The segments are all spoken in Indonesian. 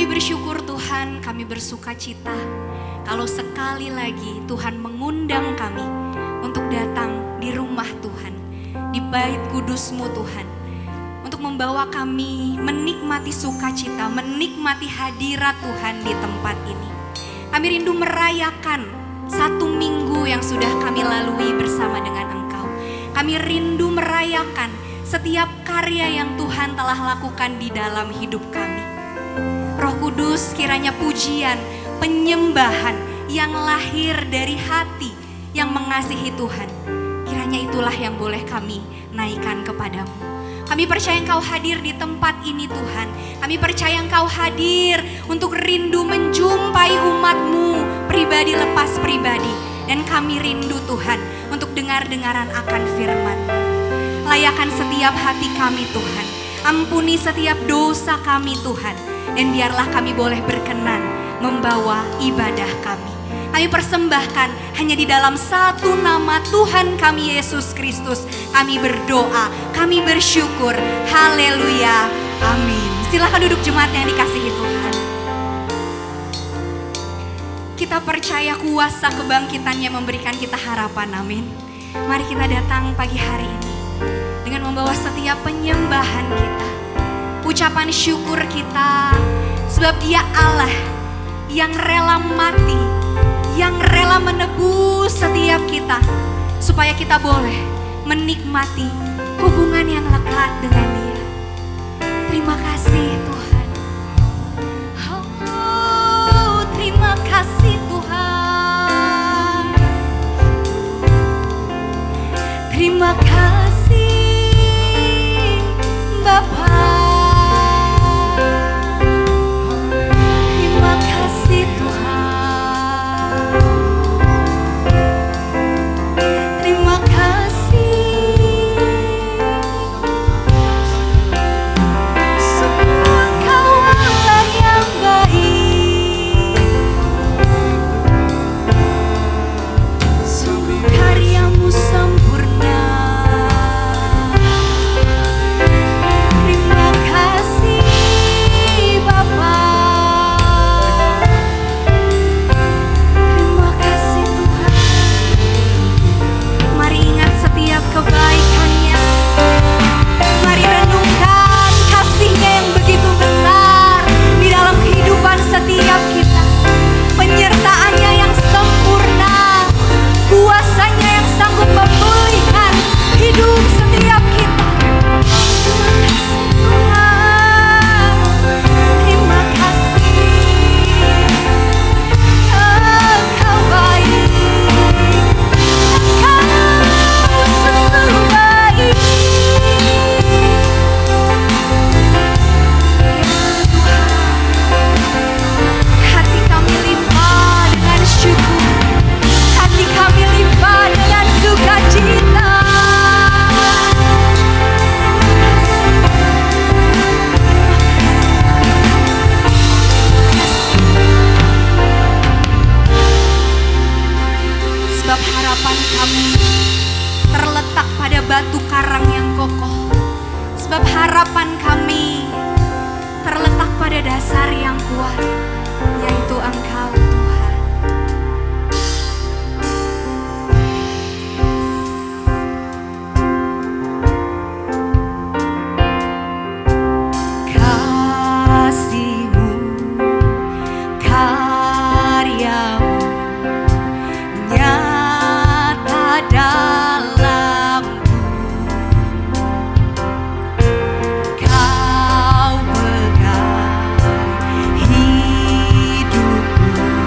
Kami bersyukur Tuhan, kami bersuka cita kalau sekali lagi Tuhan mengundang kami untuk datang di rumah Tuhan, di bait kudus-Mu Tuhan, untuk membawa kami menikmati sukacita, menikmati hadirat Tuhan di tempat ini. Kami rindu merayakan 1 minggu yang sudah kami lalui bersama dengan Engkau. Kami rindu merayakan setiap karya yang Tuhan telah lakukan di dalam hidup kami. Roh Kudus, kiranya pujian, penyembahan yang lahir dari hati yang mengasihi Tuhan, kiranya itulah yang boleh kami naikkan kepadamu. Kami percaya Engkau hadir di tempat ini Tuhan. Kami percaya Engkau hadir untuk rindu menjumpai umat-Mu pribadi lepas pribadi. Dan kami rindu Tuhan untuk dengar-dengaran akan firman-Mu. Layakan setiap hati kami Tuhan. Ampuni setiap dosa kami Tuhan. Dan biarlah kami boleh berkenan membawa ibadah kami. Kami persembahkan hanya di dalam satu nama Tuhan kami Yesus Kristus. Kami berdoa, kami bersyukur. Haleluya, amin. Silakan duduk jemaat yang dikasihi Tuhan. Kita percaya kuasa kebangkitannya memberikan kita harapan, amin. Mari kita datang pagi hari ini dengan membawa setiap penyembahan kita, ucapan syukur kita, sebab Dia Allah yang rela mati, yang rela menebus setiap kita, supaya kita boleh menikmati hubungan yang lekat dengan Dia. Terima kasih Tuhan. Oh, terima kasih Tuhan. Terima kasih Bapa. Kau pegang hidupku.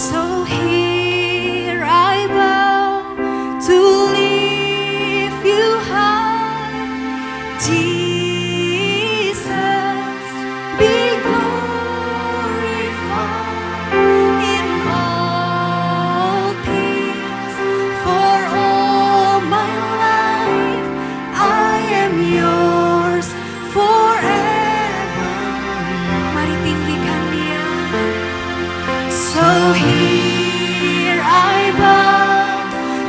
So here I bow to lift you high, Jesus, be glorified in all things. For all my life I am yours forever. Mari tinggikan Dia. So here I bow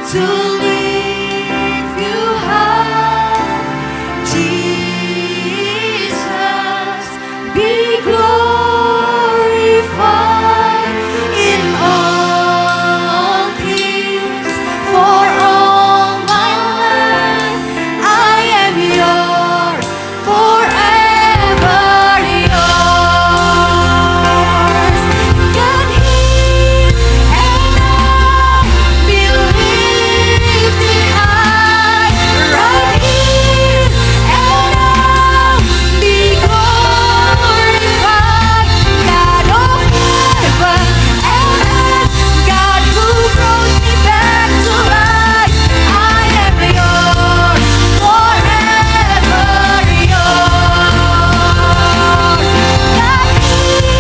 to lift you high, Jesus, be glorified in all things. For all my life I am yours forever, yours. God, here and now be lifted high, right here and now be glorified. God of heaven and earth, God who brought me back to life, I am yours forever, yours. God, here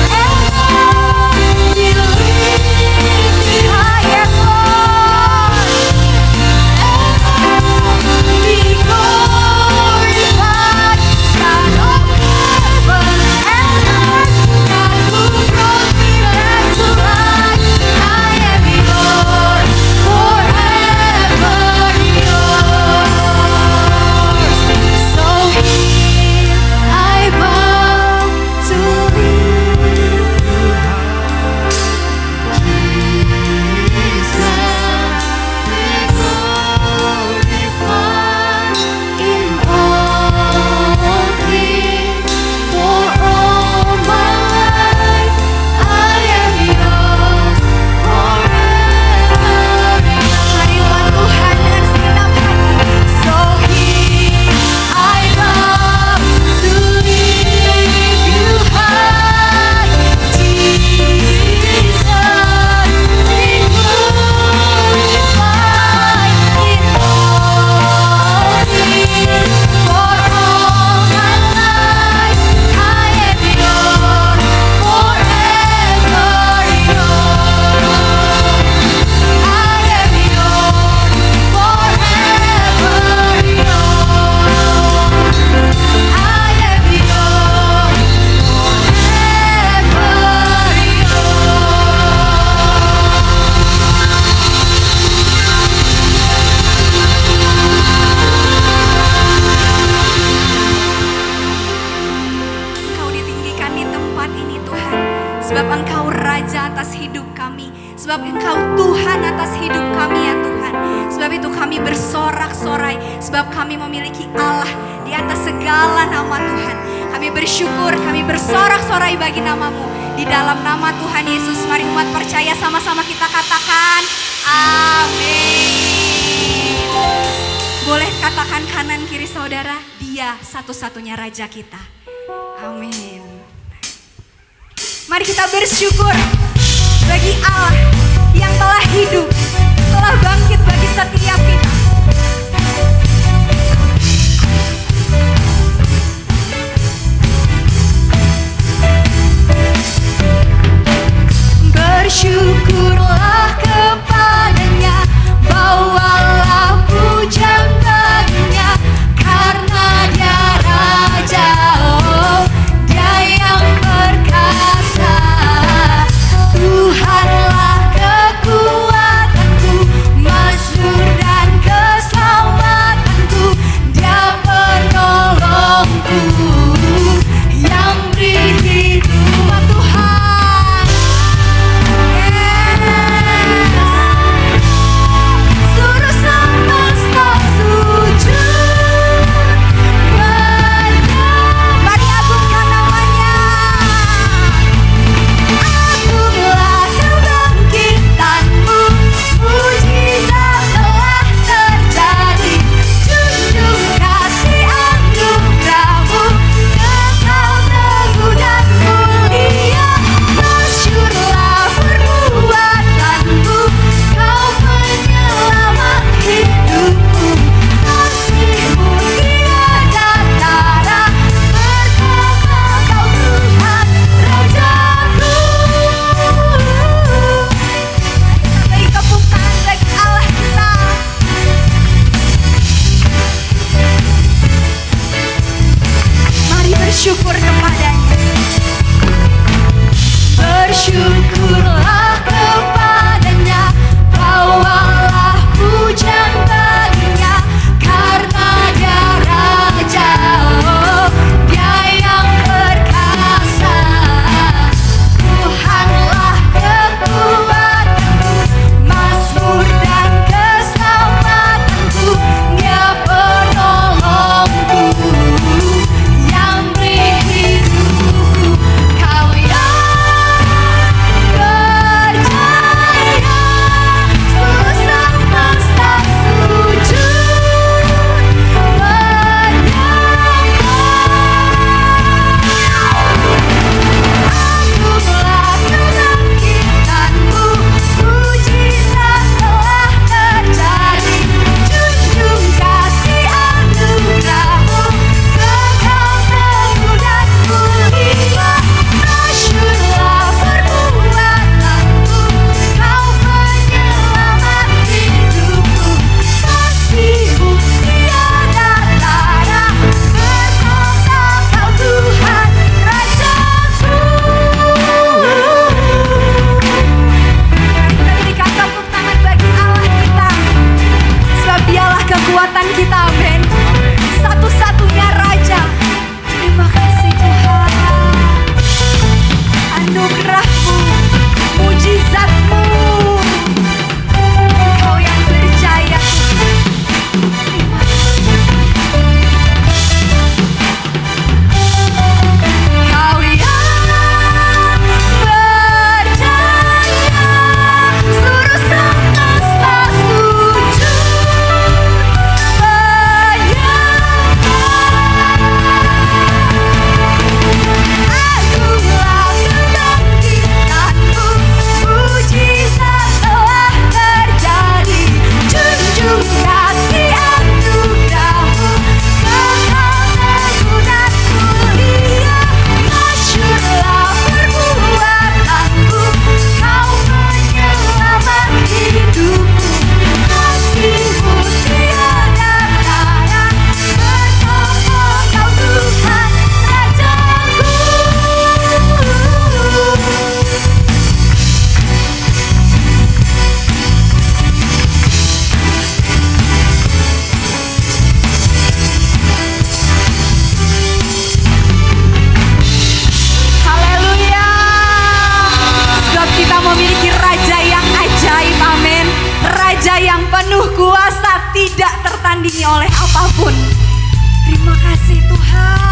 and now be lifted high, yes, Lord, be glorified. God of heaven and earth, God who brought me back to life, I am yours forever, yours. So here I bow to sebab Engkau Raja atas hidup kami, sebab Engkau Tuhan atas hidup kami ya Tuhan. Sebab itu kami bersorak-sorai, sebab kami memiliki Allah di atas segala nama Tuhan. Kami bersyukur, kami bersorak-sorai bagi nama-Mu. Di dalam nama Tuhan Yesus, mari umat percaya sama-sama kita katakan amin. Boleh katakan kanan kiri saudara, Dia satu-satunya Raja kita. Amin. Mari kita bersyukur bagi Allah yang telah hidup, telah bangkit bagi setiap kita. Bersyukurlah kepadanya, bawalah pujian baginya, karena Dia Raja, oh Dia yang perkasa. ditandingi oleh apapun. Terima kasih Tuhan.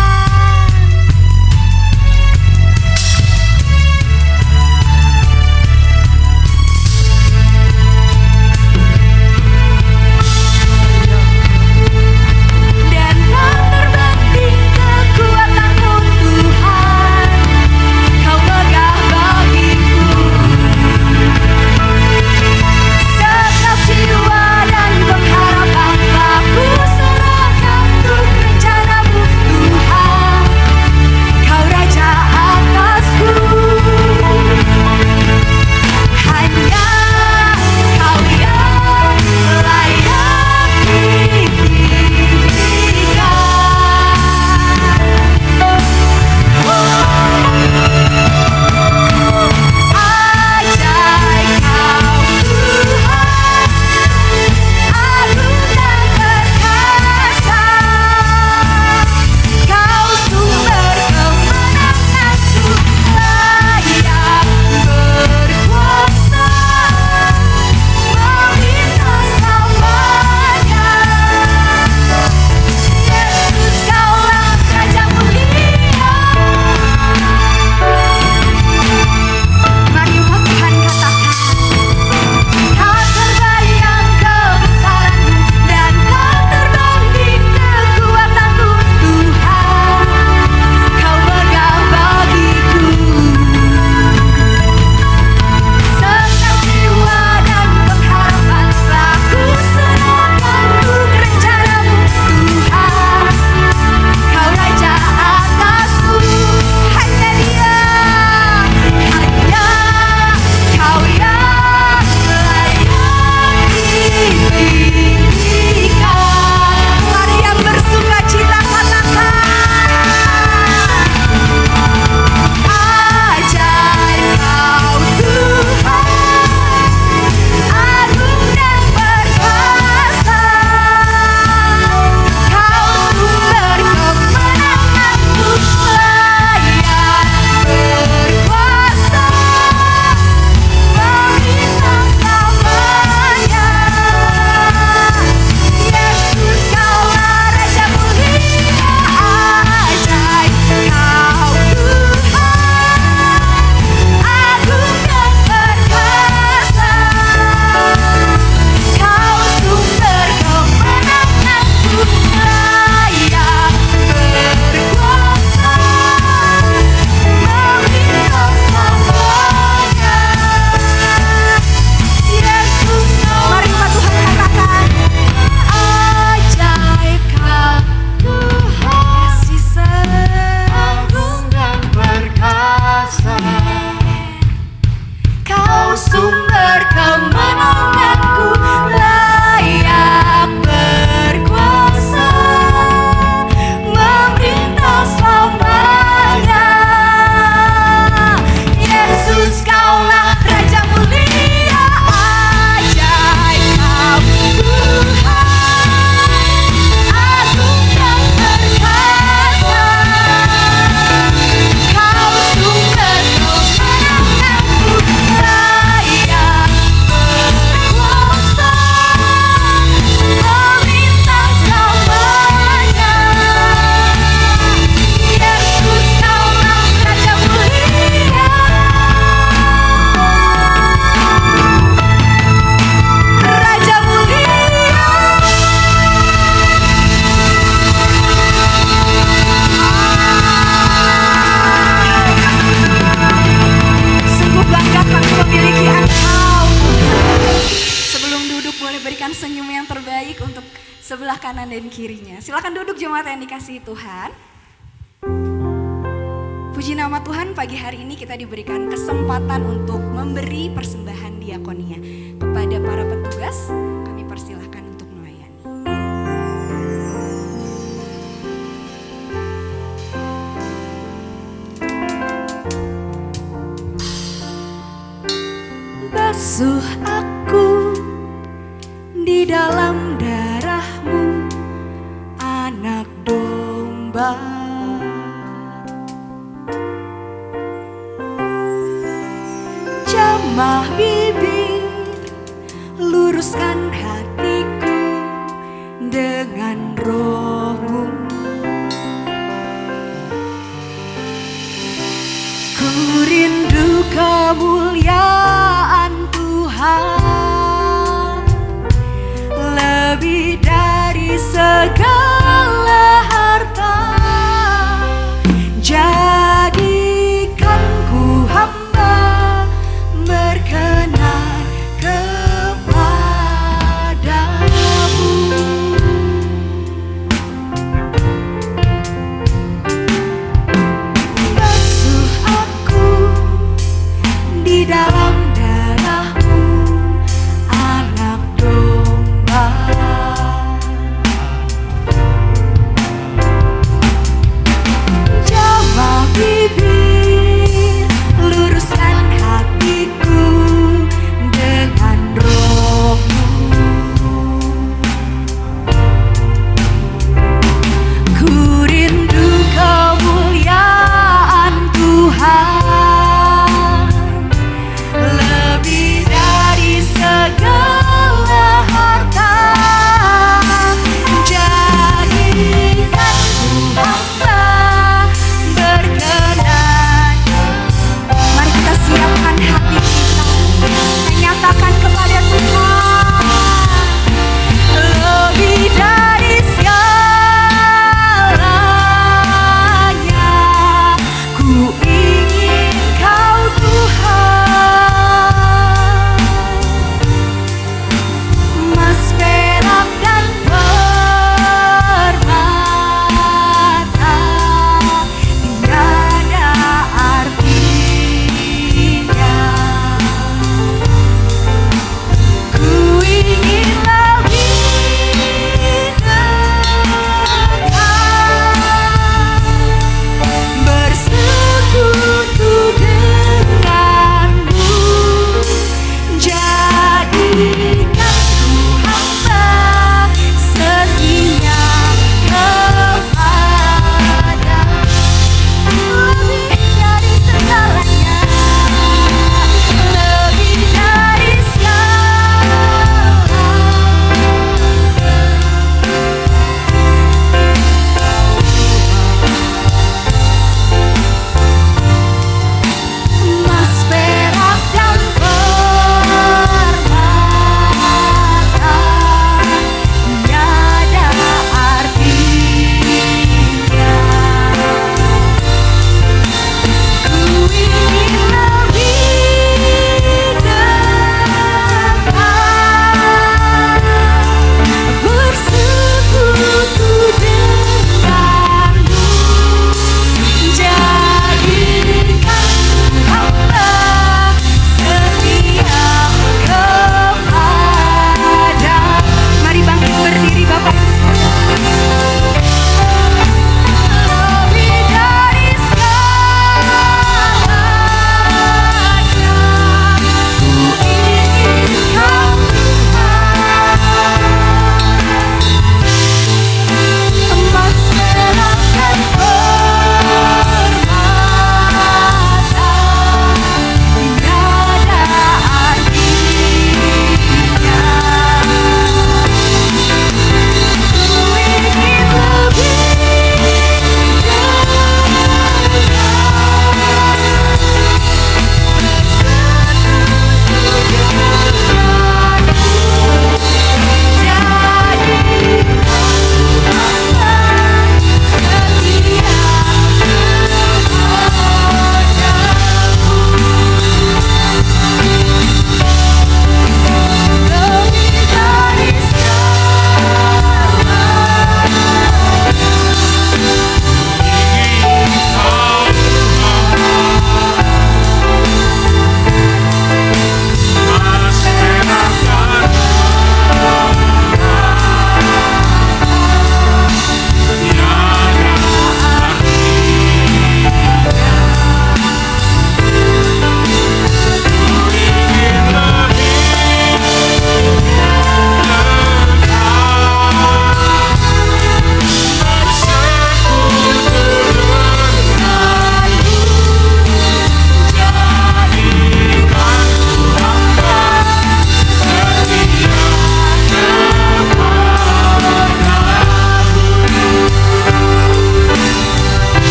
sebelah kanan dan kirinya. Silakan duduk jemaat yang dikasihi Tuhan. Puji nama Tuhan, pagi hari ini kita diberikan kesempatan untuk memberi persembahan diakonia kepada para petugas. Kami persilahkan untuk melayani. Basuh aku di dalam darah-Mu, anak domba. Jamah bibir, luruskan hatiku dengan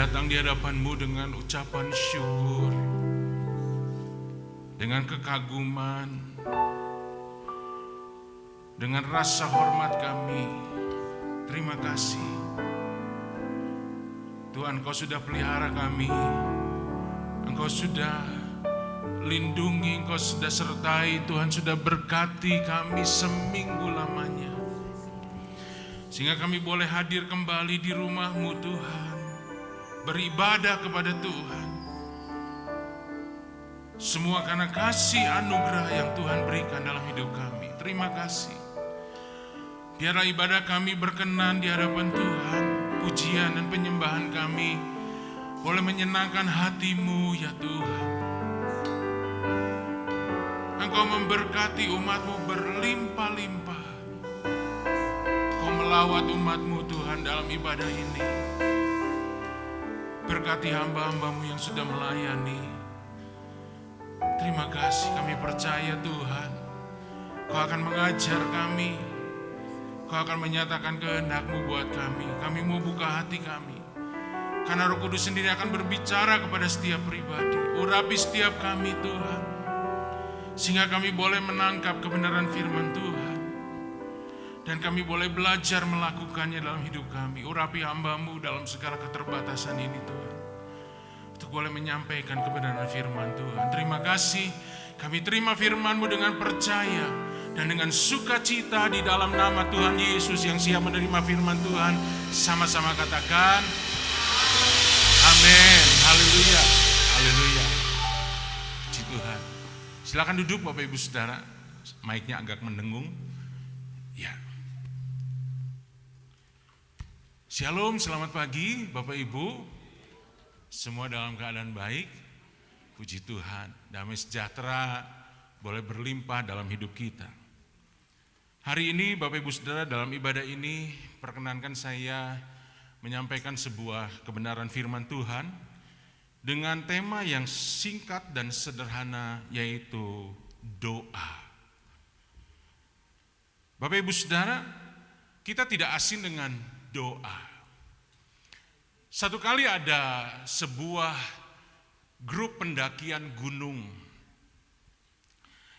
datang di hadapan-Mu dengan ucapan syukur, dengan kekaguman, dengan rasa hormat kami. Terima kasih Tuhan, Engkau sudah pelihara kami, Engkau sudah lindungi, Engkau sudah sertai, Tuhan sudah berkati kami seminggu lamanya, sehingga kami boleh hadir kembali di rumah-Mu Tuhan, beribadah kepada Tuhan. Semua karena kasih anugerah yang Tuhan berikan dalam hidup kami. Terima kasih. Biarlah ibadah kami berkenan di hadapan Tuhan. Pujian dan penyembahan kami boleh menyenangkan hati-Mu ya Tuhan. Engkau memberkati umat-Mu berlimpah-limpah. Engkau melawat umat-Mu Tuhan dalam ibadah ini. Berkati hamba-hamba-Mu yang sudah melayani. Terima kasih, kami percaya Tuhan, Kau akan mengajar kami, Kau akan menyatakan kehendak-Mu buat kami. Kami mau buka hati kami, karena Roh Kudus sendiri akan berbicara kepada setiap pribadi. Urapi setiap kami Tuhan, sehingga kami boleh menangkap kebenaran firman Tuhan, dan kami boleh belajar melakukannya dalam hidup kami. Urapi hamba-Mu dalam segala keterbatasan ini Tuhan, untuk boleh menyampaikan kebenaran firman Tuhan. Terima kasih, kami terima firman-Mu dengan percaya dan dengan sukacita di dalam nama Tuhan Yesus yang siap menerima firman Tuhan. Sama-sama katakan amin. Haleluya, haleluya. Puji Tuhan. Silakan duduk Bapak Ibu Saudara. Mic-nya agak mendengung. Ya. Shalom, selamat pagi Bapak Ibu. Semua dalam keadaan baik. Puji Tuhan. Damai sejahtera boleh berlimpah dalam hidup kita. Hari ini Bapak Ibu Saudara, dalam ibadah ini perkenankan saya menyampaikan sebuah kebenaran firman Tuhan dengan tema yang singkat dan sederhana, yaitu doa. Bapak Ibu Saudara, kita tidak asing dengan doa. Satu kali ada sebuah grup pendakian gunung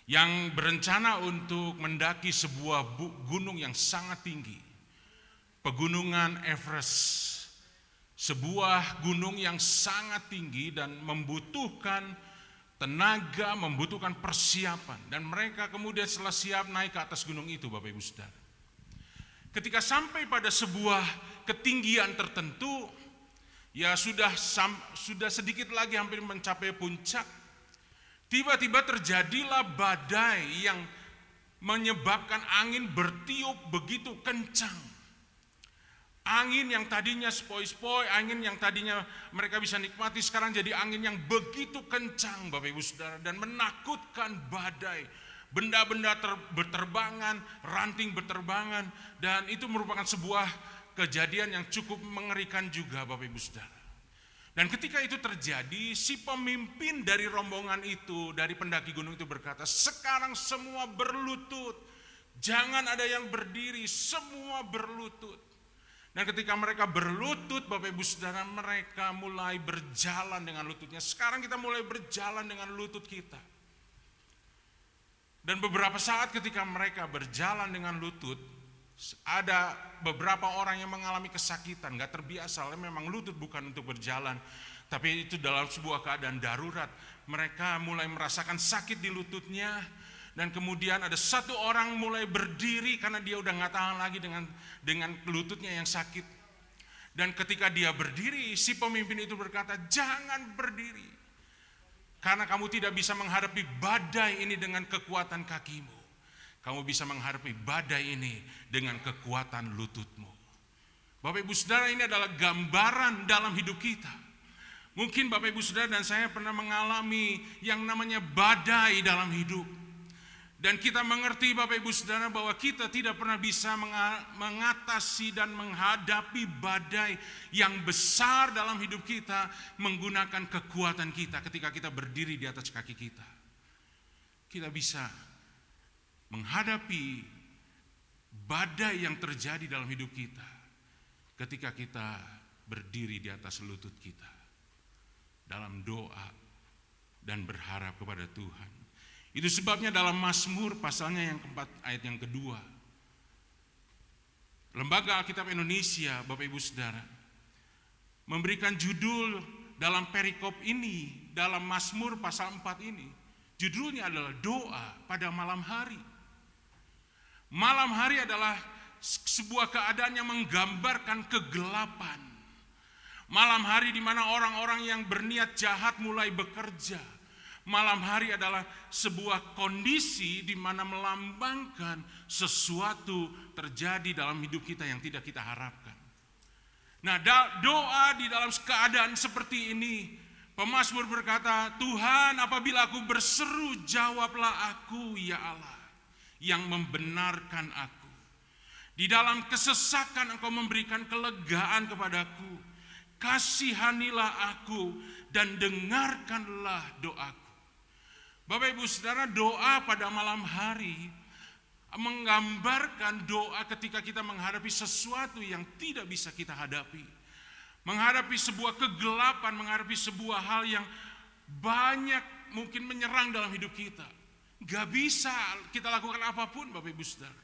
yang berencana untuk mendaki sebuah gunung yang sangat tinggi, Pegunungan Everest. Sebuah gunung yang sangat tinggi dan membutuhkan tenaga, membutuhkan persiapan. Dan mereka kemudian setelah siap naik ke atas gunung itu Bapak Ibu Saudara. Ketika sampai pada sebuah ketinggian tertentu, ya sudah sedikit lagi hampir mencapai puncak, tiba-tiba terjadilah badai yang menyebabkan angin bertiup begitu kencang. Angin yang tadinya sepoi-sepoi, angin yang tadinya mereka bisa nikmati, sekarang jadi angin yang begitu kencang Bapak Ibu Saudara, dan menakutkan badai. Benda-benda berterbangan, ranting berterbangan, dan itu merupakan sebuah kejadian yang cukup mengerikan juga Bapak Ibu Saudara. Dan ketika itu terjadi, si pemimpin dari rombongan itu, dari pendaki gunung itu berkata, sekarang semua berlutut, jangan ada yang berdiri, semua berlutut. Dan ketika mereka berlutut Bapak Ibu Saudara, mereka mulai berjalan dengan lututnya. Sekarang kita mulai berjalan dengan lutut kita. Dan beberapa saat ketika mereka berjalan dengan lutut, ada beberapa orang yang mengalami kesakitan, gak terbiasa, memang lutut bukan untuk berjalan, tapi itu dalam sebuah keadaan darurat. Mereka mulai merasakan sakit di lututnya, dan kemudian ada satu orang mulai berdiri karena dia udah gak tahan lagi dengan lututnya yang sakit. Dan ketika dia berdiri, si pemimpin itu berkata, jangan berdiri, karena kamu tidak bisa menghadapi badai ini dengan kekuatan kakimu. Kamu bisa menghadapi badai ini dengan kekuatan lututmu. Bapak Ibu Saudara, ini adalah gambaran dalam hidup kita. Mungkin Bapak Ibu Saudara dan saya pernah mengalami yang namanya badai dalam hidup. Dan kita mengerti Bapak Ibu Saudara bahwa kita tidak pernah bisa mengatasi dan menghadapi badai yang besar dalam hidup kita menggunakan kekuatan kita ketika kita berdiri di atas kaki kita. Kita bisa menghadapi badai yang terjadi dalam hidup kita ketika kita berdiri di atas lutut kita dalam doa dan berharap kepada Tuhan. Itu sebabnya dalam Mazmur pasalnya yang keempat ayat yang kedua, Lembaga Alkitab Indonesia, Bapak Ibu Saudara, memberikan judul dalam perikop ini, dalam Mazmur pasal 4 ini. Judulnya adalah doa pada malam hari. Malam hari adalah sebuah keadaan yang menggambarkan kegelapan. Malam hari di mana orang-orang yang berniat jahat mulai bekerja. Malam hari adalah sebuah kondisi di mana melambangkan sesuatu terjadi dalam hidup kita yang tidak kita harapkan. Nah, doa di dalam keadaan seperti ini, pemazmur berkata, Tuhan, apabila aku berseru, jawablah aku, ya Allah, yang membenarkan aku. Di dalam kesesakan Engkau memberikan kelegaan kepadaku. Kasihanilah aku dan dengarkanlah doaku. Bapak Ibu Saudara, doa pada malam hari menggambarkan doa ketika kita menghadapi sesuatu yang tidak bisa kita hadapi. Menghadapi sebuah kegelapan, menghadapi sebuah hal yang banyak mungkin menyerang dalam hidup kita. Gak bisa kita lakukan apapun, Bapak Ibu Saudara.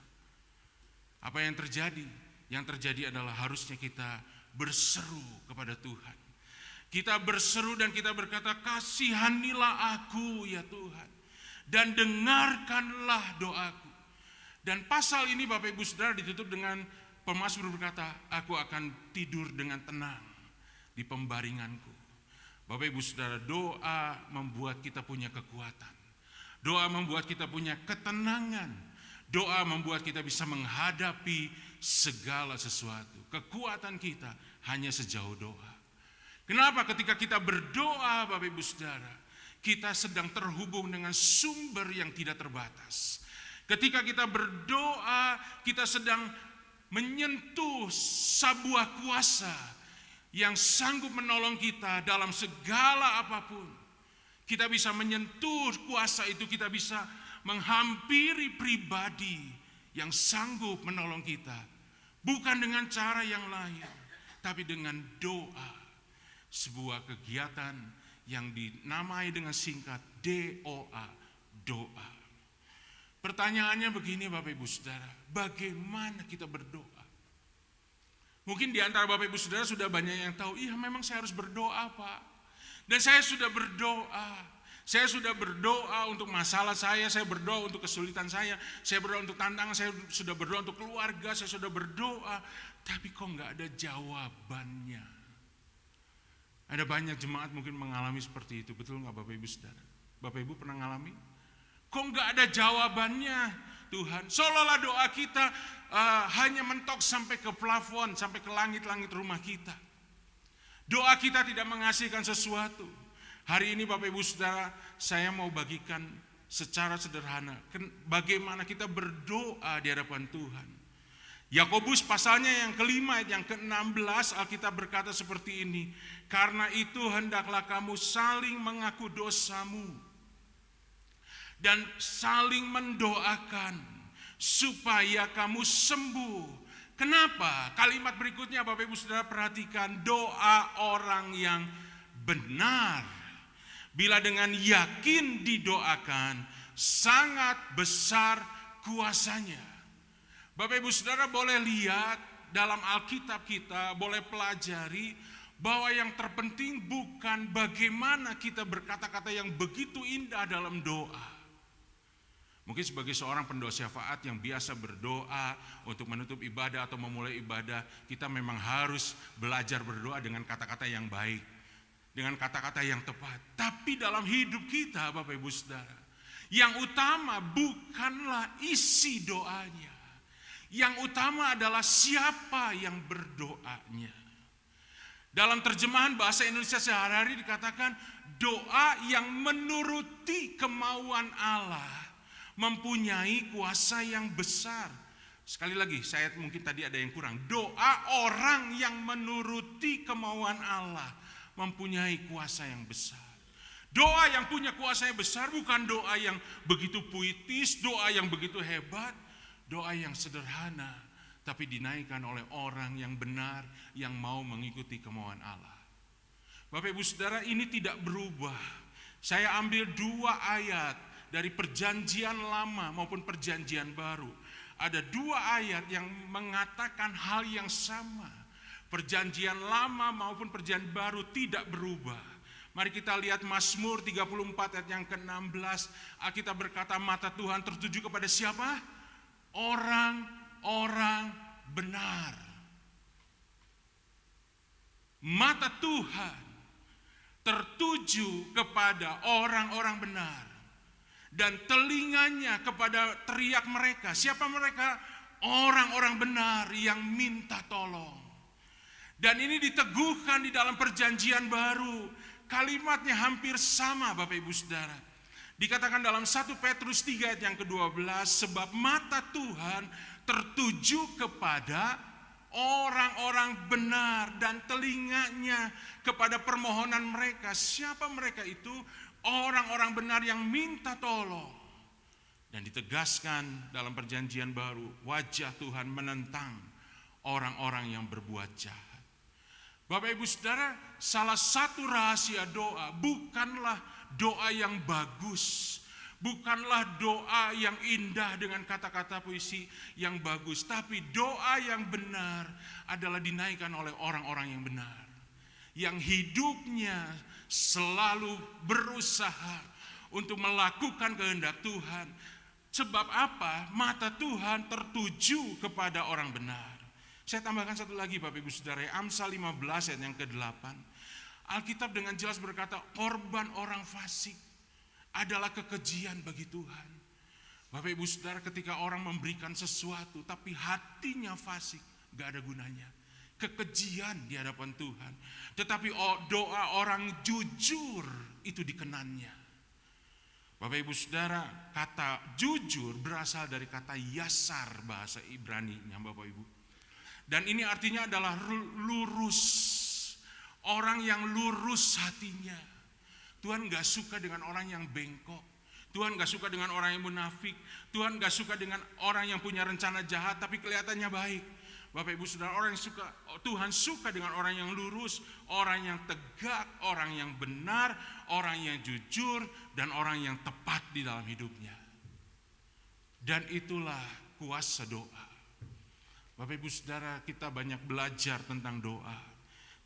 Apa yang terjadi? Yang terjadi adalah harusnya kita berseru kepada Tuhan. Kita berseru dan kita berkata, kasihanilah aku ya Tuhan, dan dengarkanlah doaku. Dan pasal ini Bapak Ibu Saudara ditutup dengan pemazmur berkata, aku akan tidur dengan tenang di pembaringanku. Bapak Ibu Saudara, doa membuat kita punya kekuatan. Doa membuat kita punya ketenangan. Doa membuat kita bisa menghadapi segala sesuatu. Kekuatan kita hanya sejauh doa. Kenapa? Ketika kita berdoa, Bapak Ibu Saudara, kita sedang terhubung dengan sumber yang tidak terbatas. Ketika kita berdoa, kita sedang menyentuh sebuah kuasa yang sanggup menolong kita dalam segala apapun. Kita bisa menyentuh kuasa itu, kita bisa menghampiri pribadi yang sanggup menolong kita. Bukan dengan cara yang lain, tapi dengan doa. Sebuah kegiatan yang dinamai dengan singkat DOA, doa. Pertanyaannya begini Bapak Ibu Saudara, bagaimana kita berdoa? Mungkin di antara Bapak Ibu Saudara sudah banyak yang tahu, iya memang saya harus berdoa Pak. Dan saya sudah berdoa. Saya sudah berdoa untuk masalah saya berdoa untuk kesulitan saya berdoa untuk tantangan, saya sudah berdoa untuk keluarga, saya sudah berdoa. Tapi kok gak ada jawabannya? Ada banyak jemaat mungkin mengalami seperti itu, betul gak Bapak Ibu Saudara? Bapak Ibu pernah ngalami? Kok gak ada jawabannya Tuhan? Seolah-olah doa kita hanya mentok sampai ke plafon, sampai ke langit-langit rumah kita. Doa kita tidak menghasilkan sesuatu. Hari ini Bapak Ibu Saudara, saya mau bagikan secara sederhana bagaimana kita berdoa di hadapan Tuhan. Yakobus pasalnya yang kelima, yang ke-16, Alkitab berkata seperti ini. Karena itu hendaklah kamu saling mengaku dosamu dan saling mendoakan supaya kamu sembuh. Kenapa? Kalimat berikutnya Bapak Ibu Saudara perhatikan, doa orang yang benar bila dengan yakin didoakan sangat besar kuasanya. Bapak Ibu Saudara boleh lihat dalam Alkitab kita, boleh pelajari bahwa yang terpenting bukan bagaimana kita berkata-kata yang begitu indah dalam doa. Mungkin sebagai seorang pendoa syafaat yang biasa berdoa untuk menutup ibadah atau memulai ibadah, kita memang harus belajar berdoa dengan kata-kata yang baik, dengan kata-kata yang tepat. Tapi dalam hidup kita Bapak Ibu Saudara, yang utama bukanlah isi doanya. Yang utama adalah siapa yang berdoanya. Dalam terjemahan bahasa Indonesia sehari-hari dikatakan doa yang menuruti kemauan Allah mempunyai kuasa yang besar. Sekali lagi, saya mungkin tadi ada yang kurang. Doa orang yang menuruti kemauan Allah mempunyai kuasa yang besar. Doa yang punya kuasa yang besar bukan doa yang begitu puitis, doa yang begitu hebat. Doa yang sederhana, tapi dinaikkan oleh orang yang benar, yang mau mengikuti kemauan Allah. Bapak Ibu Saudara, ini tidak berubah. Saya ambil 2 ayat dari perjanjian lama maupun perjanjian baru. Ada 2 ayat yang mengatakan hal yang sama. Perjanjian lama maupun perjanjian baru tidak berubah. Mari kita lihat Mazmur 34 ayat yang ke-16. Alkitab berkata, mata Tuhan tertuju kepada siapa? Orang-orang benar. Mata Tuhan tertuju kepada orang-orang benar, dan telinganya kepada teriak mereka. Siapa mereka? Orang-orang benar yang minta tolong. Dan ini diteguhkan di dalam perjanjian baru. Kalimatnya hampir sama, Bapak Ibu Saudara. Dikatakan dalam 1 Petrus 3 ayat yang ke-12, sebab mata Tuhan tertuju kepada orang-orang benar dan telinganya kepada permohonan mereka. Siapa mereka itu? Orang-orang benar yang minta tolong. Dan ditegaskan dalam perjanjian baru, wajah Tuhan menentang orang-orang yang berbuat jahat. Bapak Ibu Saudara, salah satu rahasia doa bukanlah doa yang bagus, bukanlah doa yang indah dengan kata-kata puisi yang bagus, tapi doa yang benar adalah dinaikkan oleh orang-orang yang benar, yang hidupnya selalu berusaha untuk melakukan kehendak Tuhan. Sebab apa? Mata Tuhan tertuju kepada orang benar. Saya tambahkan satu lagi, Bapak Ibu Saudara, Amsal 15 ayat yang ke-8. Alkitab dengan jelas berkata, korban orang fasik adalah kekejian bagi Tuhan. Bapak Ibu Saudara, ketika orang memberikan sesuatu tapi hatinya fasik, gak ada gunanya. Kekejian di hadapan Tuhan. Tetapi doa orang jujur itu dikenannya. Bapak Ibu Saudara, kata jujur berasal dari kata yasar, bahasa Ibrani-nya Bapak Ibu. Dan ini artinya adalah lurus. Orang yang lurus hatinya. Tuhan gak suka dengan orang yang bengkok. Tuhan gak suka dengan orang yang munafik. Tuhan gak suka dengan orang yang punya rencana jahat tapi kelihatannya baik. Bapak Ibu Saudara, Tuhan suka dengan orang yang lurus, orang yang tegak, orang yang benar, orang yang jujur, dan orang yang tepat di dalam hidupnya. Dan itulah kuasa doa. Bapak Ibu Saudara, kita banyak belajar tentang doa.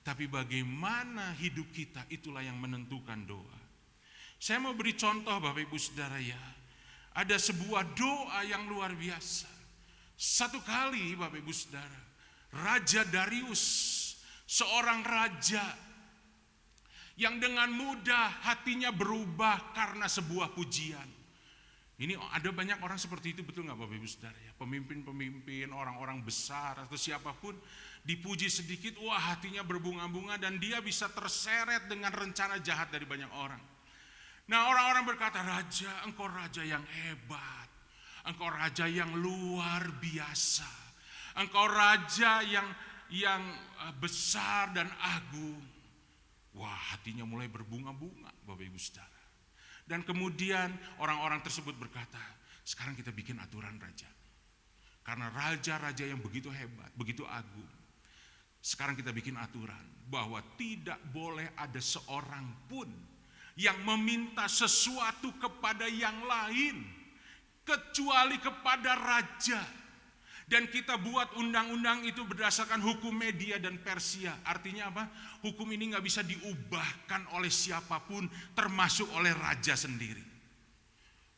Tapi bagaimana hidup kita, itulah yang menentukan doa. Saya mau beri contoh Bapak Ibu Saudara ya. Ada sebuah doa yang luar biasa. Satu kali Bapak Ibu Saudara, Raja Darius, seorang raja yang dengan mudah hatinya berubah karena sebuah pujian. Ini ada banyak orang seperti itu, betul gak Bapak Ibu Saudara ya? Pemimpin-pemimpin, orang-orang besar atau siapapun dipuji sedikit, wah hatinya berbunga-bunga dan dia bisa terseret dengan rencana jahat dari banyak orang. Nah, orang-orang berkata, raja, engkau raja yang hebat, engkau raja yang luar biasa, engkau raja yang besar dan agung. Wah, hatinya mulai berbunga-bunga Bapak Ibu Saudara. Dan kemudian orang-orang tersebut berkata, sekarang kita bikin aturan raja. Karena raja-raja yang begitu hebat, begitu agung. Sekarang kita bikin aturan bahwa tidak boleh ada seorang pun yang meminta sesuatu kepada yang lain kecuali kepada raja. Dan kita buat undang-undang itu berdasarkan hukum Media dan Persia. Artinya apa? Hukum ini gak bisa diubahkan oleh siapapun, termasuk oleh raja sendiri.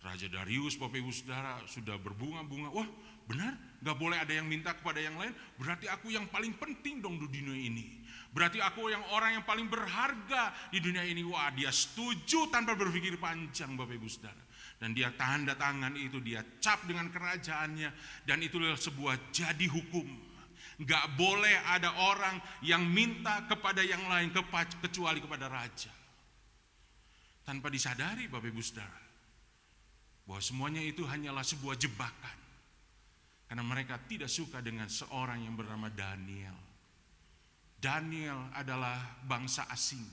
Raja Darius, Bapak Ibu Saudara, sudah berbunga-bunga. Wah benar, gak boleh ada yang minta kepada yang lain. Berarti aku yang paling penting dong di dunia ini. Berarti aku yang orang yang paling berharga di dunia ini. Wah, dia setuju tanpa berpikir panjang Bapak Ibu Saudara. Dan dia tanda tangan itu, dia cap dengan kerajaannya. Dan itulah sebuah jadi hukum. Gak boleh ada orang yang minta kepada yang lain kecuali kepada raja. Tanpa disadari Bapak Ibu Saudara, bahwa semuanya itu hanyalah sebuah jebakan. Karena mereka tidak suka dengan seorang yang bernama Daniel. Daniel adalah bangsa asing.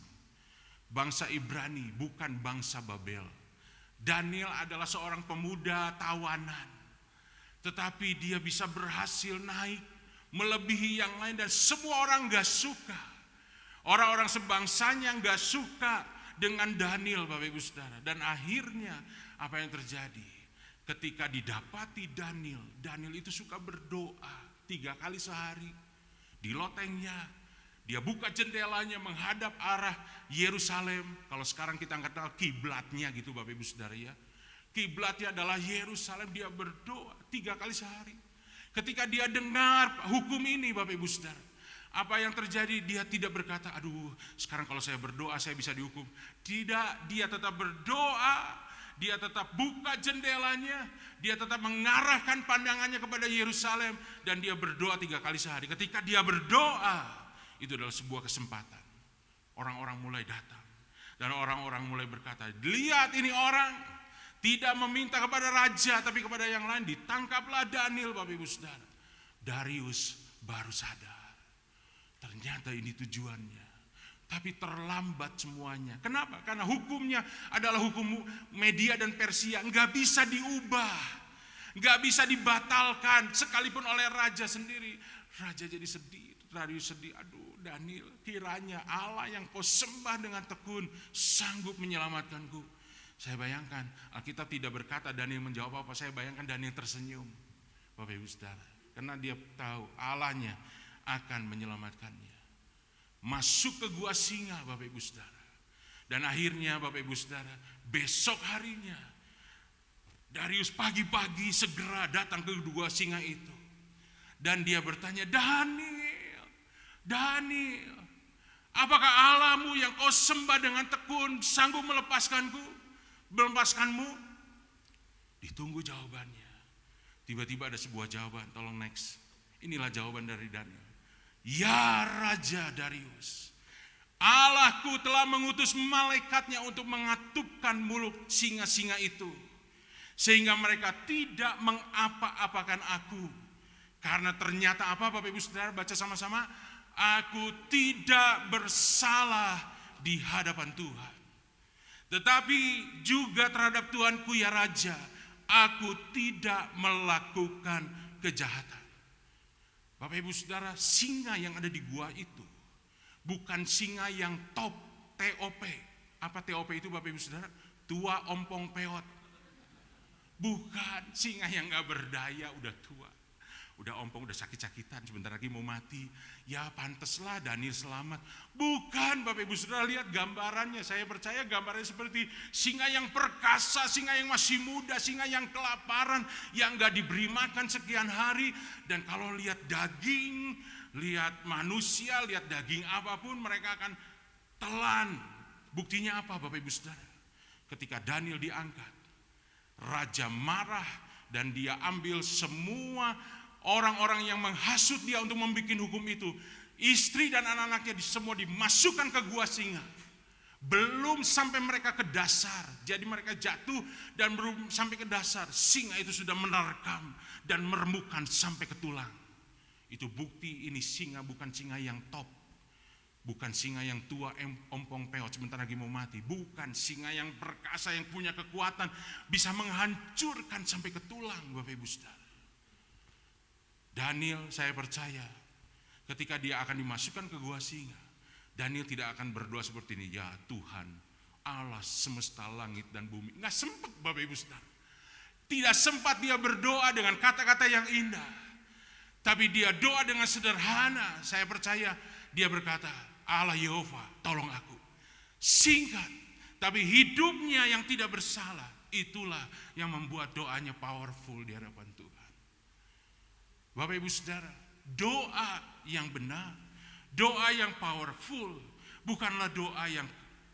Bangsa Ibrani, bukan bangsa Babel. Daniel adalah seorang pemuda tawanan, tetapi dia bisa berhasil naik melebihi yang lain, dan semua orang gak suka. Orang-orang sebangsanya gak suka dengan Daniel, Bapak Ibu Saudara. Dan akhirnya apa yang terjadi? Ketika didapati Daniel itu suka berdoa 3 kali sehari. Di lotengnya, dia buka jendelanya menghadap arah Yerusalem. Kalau sekarang kita kenal kiblatnya gitu Bapak Ibu Saudara ya. Kiblatnya adalah Yerusalem, dia berdoa 3 kali sehari. Ketika dia dengar hukum ini Bapak Ibu Saudara, apa yang terjadi? Dia tidak berkata, aduh sekarang kalau saya berdoa saya bisa dihukum. Tidak, dia tetap berdoa, dia tetap buka jendelanya, dia tetap mengarahkan pandangannya kepada Yerusalem, dan dia berdoa 3 kali sehari. Ketika dia berdoa, itu adalah sebuah kesempatan. Orang-orang mulai datang, dan orang-orang mulai berkata, lihat ini orang tidak meminta kepada raja, tapi kepada yang lain. Ditangkaplah Daniel Bapak Ibu Saudara. Darius baru sadar. Ternyata ini tujuannya. Tapi terlambat semuanya. Kenapa? Karena hukumnya adalah hukum Media dan Persia. Nggak bisa diubah. Nggak bisa dibatalkan. Sekalipun oleh raja sendiri. Raja jadi sedih. Darius sedih. Aduh Daniel, kiranya Allah yang kau sembah dengan tekun sanggup menyelamatkanku. Saya bayangkan, Alkitab tidak berkata Daniel menjawab apa. Saya bayangkan Daniel tersenyum. Bapak Ibu Saudara. Karena dia tahu Allahnya akan menyelamatkannya. Masuk ke gua singa Bapak Ibu Saudara. Dan akhirnya Bapak Ibu Saudara, besok harinya Darius pagi-pagi segera datang ke gua singa itu. Dan dia bertanya, Daniel, apakah Allahmu yang kau sembah dengan tekun sanggup melepaskanmu? Ditunggu jawabannya. Tiba-tiba ada sebuah jawaban, tolong next. Inilah jawaban dari Daniel. Ya Raja Darius, Allahku telah mengutus malaikatnya untuk mengatupkan mulut singa-singa itu, sehingga mereka tidak mengapa-apakan aku. Karena ternyata apa Bapak Ibu Saudara, baca sama-sama, aku tidak bersalah di hadapan Tuhan. Tetapi juga terhadap Tuanku ya Raja, aku tidak melakukan kejahatan. Bapak Ibu Saudara, singa yang ada di gua itu bukan singa yang top, TOP. Apa TOP itu Bapak Ibu Saudara? Tua ompong peot. Bukan, singa yang gak berdaya, udah tua. Udah ompong, udah sakit-sakitan, sebentar lagi mau mati. Ya pantaslah Daniel selamat. Bukan Bapak Ibu Saudara, lihat gambarannya. Saya percaya gambarannya seperti singa yang perkasa, singa yang masih muda, singa yang kelaparan, yang gak diberi makan sekian hari. Dan kalau lihat daging, lihat manusia, lihat daging apapun, mereka akan telan. Buktinya apa Bapak Ibu Saudara? Ketika Daniel diangkat, raja marah dan dia ambil semua orang-orang yang menghasut dia untuk membuat hukum itu. Istri dan anak-anaknya semua dimasukkan ke gua singa. Belum sampai mereka ke dasar. Jadi mereka jatuh dan belum sampai ke dasar. Singa itu sudah menerkam dan meremukkan sampai ke tulang. Itu bukti ini singa bukan singa yang top. Bukan singa yang tua ompong peot sebentar lagi mau mati. Bukan singa yang perkasa yang punya kekuatan bisa menghancurkan sampai ke tulang Bapak Ibu Saudara. Daniel, saya percaya ketika dia akan dimasukkan ke gua singa, Daniel tidak akan berdoa seperti ini, ya Tuhan Allah semesta langit dan bumi. Nggak sempat Bapak Ibu Saudara. Tidak sempat dia berdoa dengan kata-kata yang indah. Tapi dia doa dengan sederhana. Saya percaya dia berkata, Allah Yehova tolong aku. Singkat, tapi hidupnya yang tidak bersalah, itulah yang membuat doanya powerful di hadapan Tuhan. Bapak Ibu Saudara, doa yang benar, doa yang powerful, bukanlah doa yang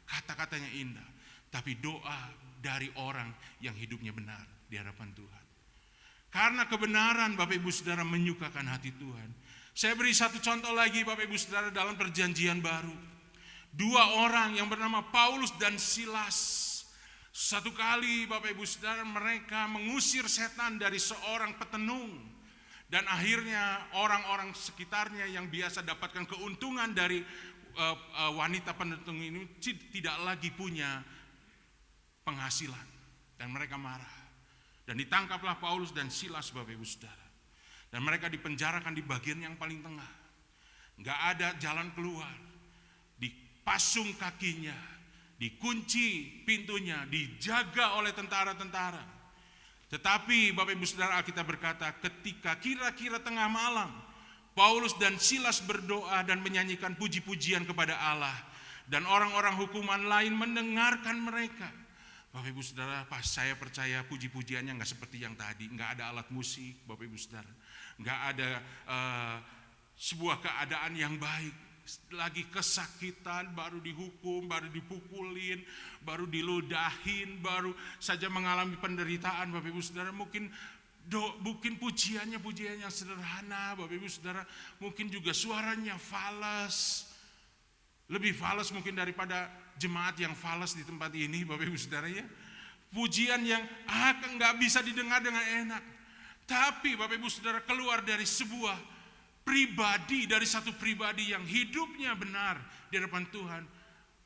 kata-katanya indah, tapi doa dari orang yang hidupnya benar di hadapan Tuhan. Karena kebenaran Bapak Ibu Saudara menyukakan hati Tuhan. Saya beri satu contoh lagi Bapak Ibu Saudara dalam perjanjian baru. 2 orang yang bernama Paulus dan Silas. Satu kali Bapak Ibu Saudara mereka mengusir setan dari seorang petenung. Dan akhirnya orang-orang sekitarnya yang biasa dapatkan keuntungan dari wanita penetung ini tidak lagi punya penghasilan. Dan mereka marah. Dan ditangkaplah Paulus dan Silas Bapak Ibu Saudara. Dan mereka dipenjarakan di bagian yang paling tengah. Nggak ada jalan keluar. Dipasung kakinya, dikunci pintunya, dijaga oleh tentara-tentara. Tetapi Bapak Ibu Saudara, Alkitab berkata ketika kira-kira tengah malam, Paulus dan Silas berdoa dan menyanyikan puji-pujian kepada Allah. Dan orang-orang hukuman lain mendengarkan mereka. Bapak Ibu Saudara, saya percaya puji-pujiannya nggak seperti yang tadi. Nggak ada alat musik, Bapak Ibu Saudara. Nggak ada sebuah keadaan yang baik. Lagi kesakitan, baru dihukum, baru dipukulin, baru diludahin, baru saja mengalami penderitaan. Bapak Ibu Saudara, mungkin pujiannya pujian yang sederhana. Bapak Ibu Saudara, mungkin juga suaranya falas. Lebih falas mungkin daripada jemaat yang falas di tempat ini, Bapak Ibu Saudara ya. Pujian yang nggak bisa didengar dengan enak. Tapi Bapak Ibu Saudara, keluar dari sebuah pribadi, dari satu pribadi yang hidupnya benar di hadapan Tuhan,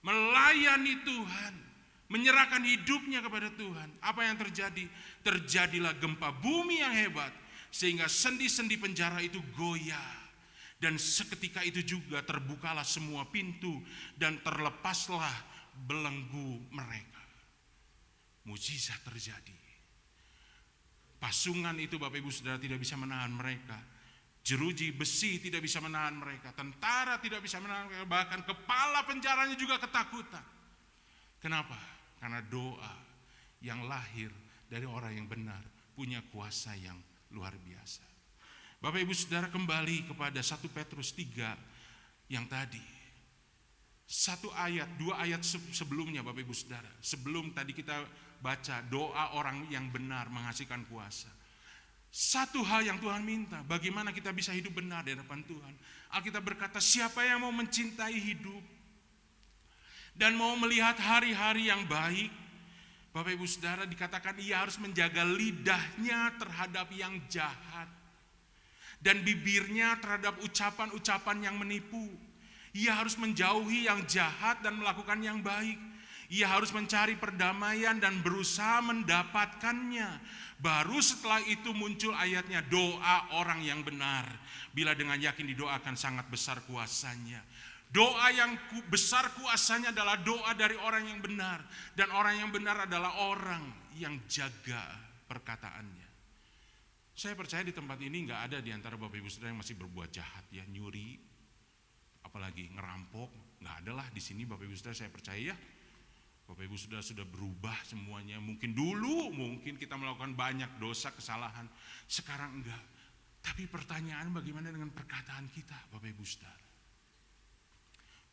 melayani Tuhan, menyerahkan hidupnya kepada Tuhan. Apa yang terjadi? Terjadilah gempa bumi yang hebat, sehingga sendi-sendi penjara itu goyah. Dan seketika itu juga terbukalah semua pintu dan terlepaslah belenggu mereka. Mujizat terjadi. Pasungan itu Bapak Ibu Saudara tidak bisa menahan mereka. Jeruji besi tidak bisa menahan mereka. Tentara tidak bisa menahan mereka. Bahkan kepala penjaranya juga ketakutan. Kenapa? Karena doa yang lahir dari orang yang benar punya kuasa yang luar biasa. Bapak Ibu Saudara, kembali kepada 1 Petrus 3 yang tadi. Dua ayat sebelumnya Bapak Ibu Saudara. Sebelum tadi kita baca doa orang yang benar menghasilkan kuasa. Satu hal yang Tuhan minta, bagaimana kita bisa hidup benar di hadapan Tuhan. Alkitab berkata, siapa yang mau mencintai hidup dan mau melihat hari-hari yang baik, Bapak Ibu Saudara, dikatakan ia harus menjaga lidahnya terhadap yang jahat dan bibirnya terhadap ucapan-ucapan yang menipu. Ia harus menjauhi yang jahat dan melakukan yang baik. Ia harus mencari perdamaian dan berusaha mendapatkannya. Baru setelah itu muncul ayatnya, doa orang yang benar. Bila dengan yakin didoakan, sangat besar kuasanya. Doa yang besar kuasanya adalah doa dari orang yang benar. Dan orang yang benar adalah orang yang jaga perkataannya. Saya percaya di tempat ini nggak ada di antara Bapak Ibu Saudara yang masih berbuat jahat, ya, nyuri, apalagi ngerampok. Nggak ada lah di sini Bapak Ibu Saudara, saya percaya ya. Bapak Ibu sudah berubah semuanya. Mungkin dulu kita melakukan banyak dosa, kesalahan. Sekarang enggak. Tapi pertanyaan, bagaimana dengan perkataan kita Bapak Ibu Saudara?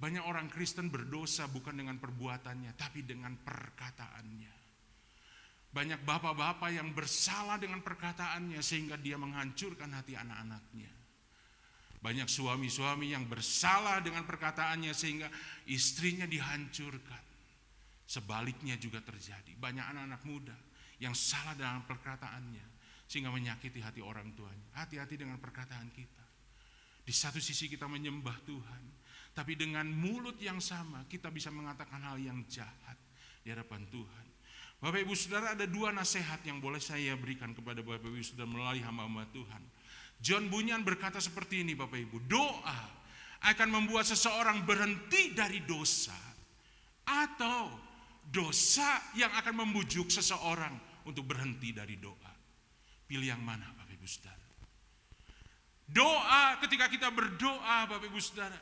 Banyak orang Kristen berdosa bukan dengan perbuatannya, tapi dengan perkataannya. Banyak bapak-bapak yang bersalah dengan perkataannya sehingga dia menghancurkan hati anak-anaknya. Banyak suami-suami yang bersalah dengan perkataannya sehingga istrinya dihancurkan. Sebaliknya juga terjadi. Banyak anak-anak muda yang salah dengan perkataannya sehingga menyakiti hati orang tuanya. Hati-hati dengan perkataan kita. Di satu sisi kita menyembah Tuhan, tapi dengan mulut yang sama kita bisa mengatakan hal yang jahat di hadapan Tuhan. Bapak Ibu Saudara, ada dua nasihat yang boleh saya berikan kepada Bapak Ibu Saudara melalui hamba-hamba Tuhan. John Bunyan berkata seperti ini Bapak Ibu, doa akan membuat seseorang berhenti dari dosa, atau dosa yang akan membujuk seseorang untuk berhenti dari doa. Pilih yang mana Bapak Ibu Saudara? Doa, ketika kita berdoa Bapak Ibu Saudara,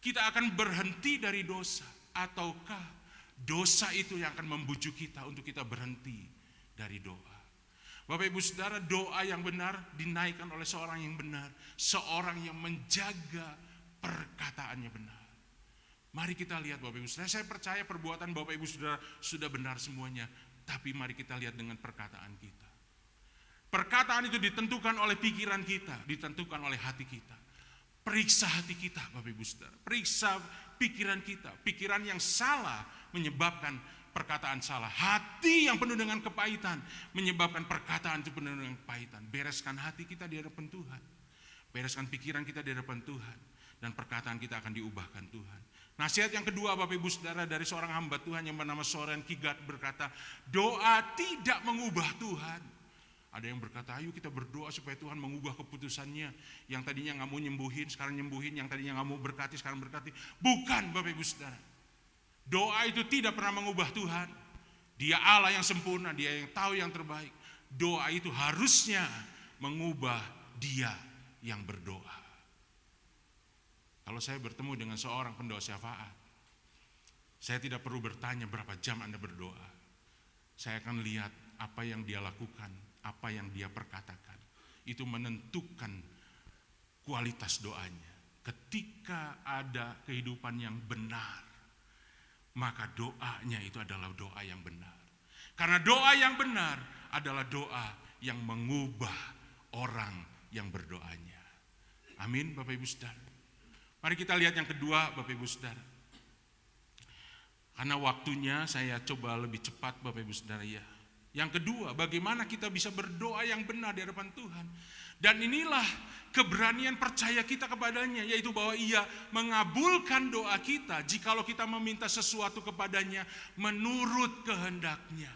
kita akan berhenti dari dosa, ataukah dosa itu yang akan membujuk kita untuk kita berhenti dari doa? Bapak Ibu Saudara, doa yang benar dinaikkan oleh seorang yang benar, seorang yang menjaga perkataannya benar. Mari kita lihat Bapak Ibu Saudara, saya percaya perbuatan Bapak Ibu Saudara sudah benar semuanya, tapi mari kita lihat dengan perkataan kita. Perkataan itu ditentukan oleh pikiran kita, ditentukan oleh hati kita. Periksa hati kita Bapak Ibu Saudara, periksa pikiran kita. Pikiran yang salah menyebabkan perkataan salah. Hati yang penuh dengan kepahitan menyebabkan perkataan itu penuh dengan kepahitan. Bereskan hati kita di hadapan Tuhan. Bereskan pikiran kita di hadapan Tuhan. Dan perkataan kita akan diubahkan Tuhan. Nasihat yang kedua Bapak Ibu Saudara dari seorang hamba Tuhan yang bernama Soren Kierkegaard berkata, doa tidak mengubah Tuhan. Ada yang berkata, ayo kita berdoa supaya Tuhan mengubah keputusannya. Yang tadinya nggak mau nyembuhin, sekarang nyembuhin. Yang tadinya nggak mau berkati, sekarang berkati. Bukan, Bapak Ibu Saudara. Doa itu tidak pernah mengubah Tuhan. Dia Allah yang sempurna, Dia yang tahu yang terbaik. Doa itu harusnya mengubah Dia yang berdoa. Kalau saya bertemu dengan seorang pendoa syafaat, saya tidak perlu bertanya berapa jam Anda berdoa. Saya akan lihat apa yang dia lakukan, apa yang dia perkatakan. Itu menentukan kualitas doanya. Ketika ada kehidupan yang benar, maka doanya itu adalah doa yang benar. Karena doa yang benar adalah doa yang mengubah orang yang berdoanya. Amin, Bapak Ibu Saudara. Mari kita lihat yang kedua, Bapak Ibu Saudara. Karena waktunya saya coba lebih cepat, Bapak Ibu Saudara ya. Yang kedua, bagaimana kita bisa berdoa yang benar di hadapan Tuhan. Dan inilah keberanian percaya kita kepadanya, yaitu bahwa Ia mengabulkan doa kita jikalau kita meminta sesuatu kepadanya menurut kehendaknya.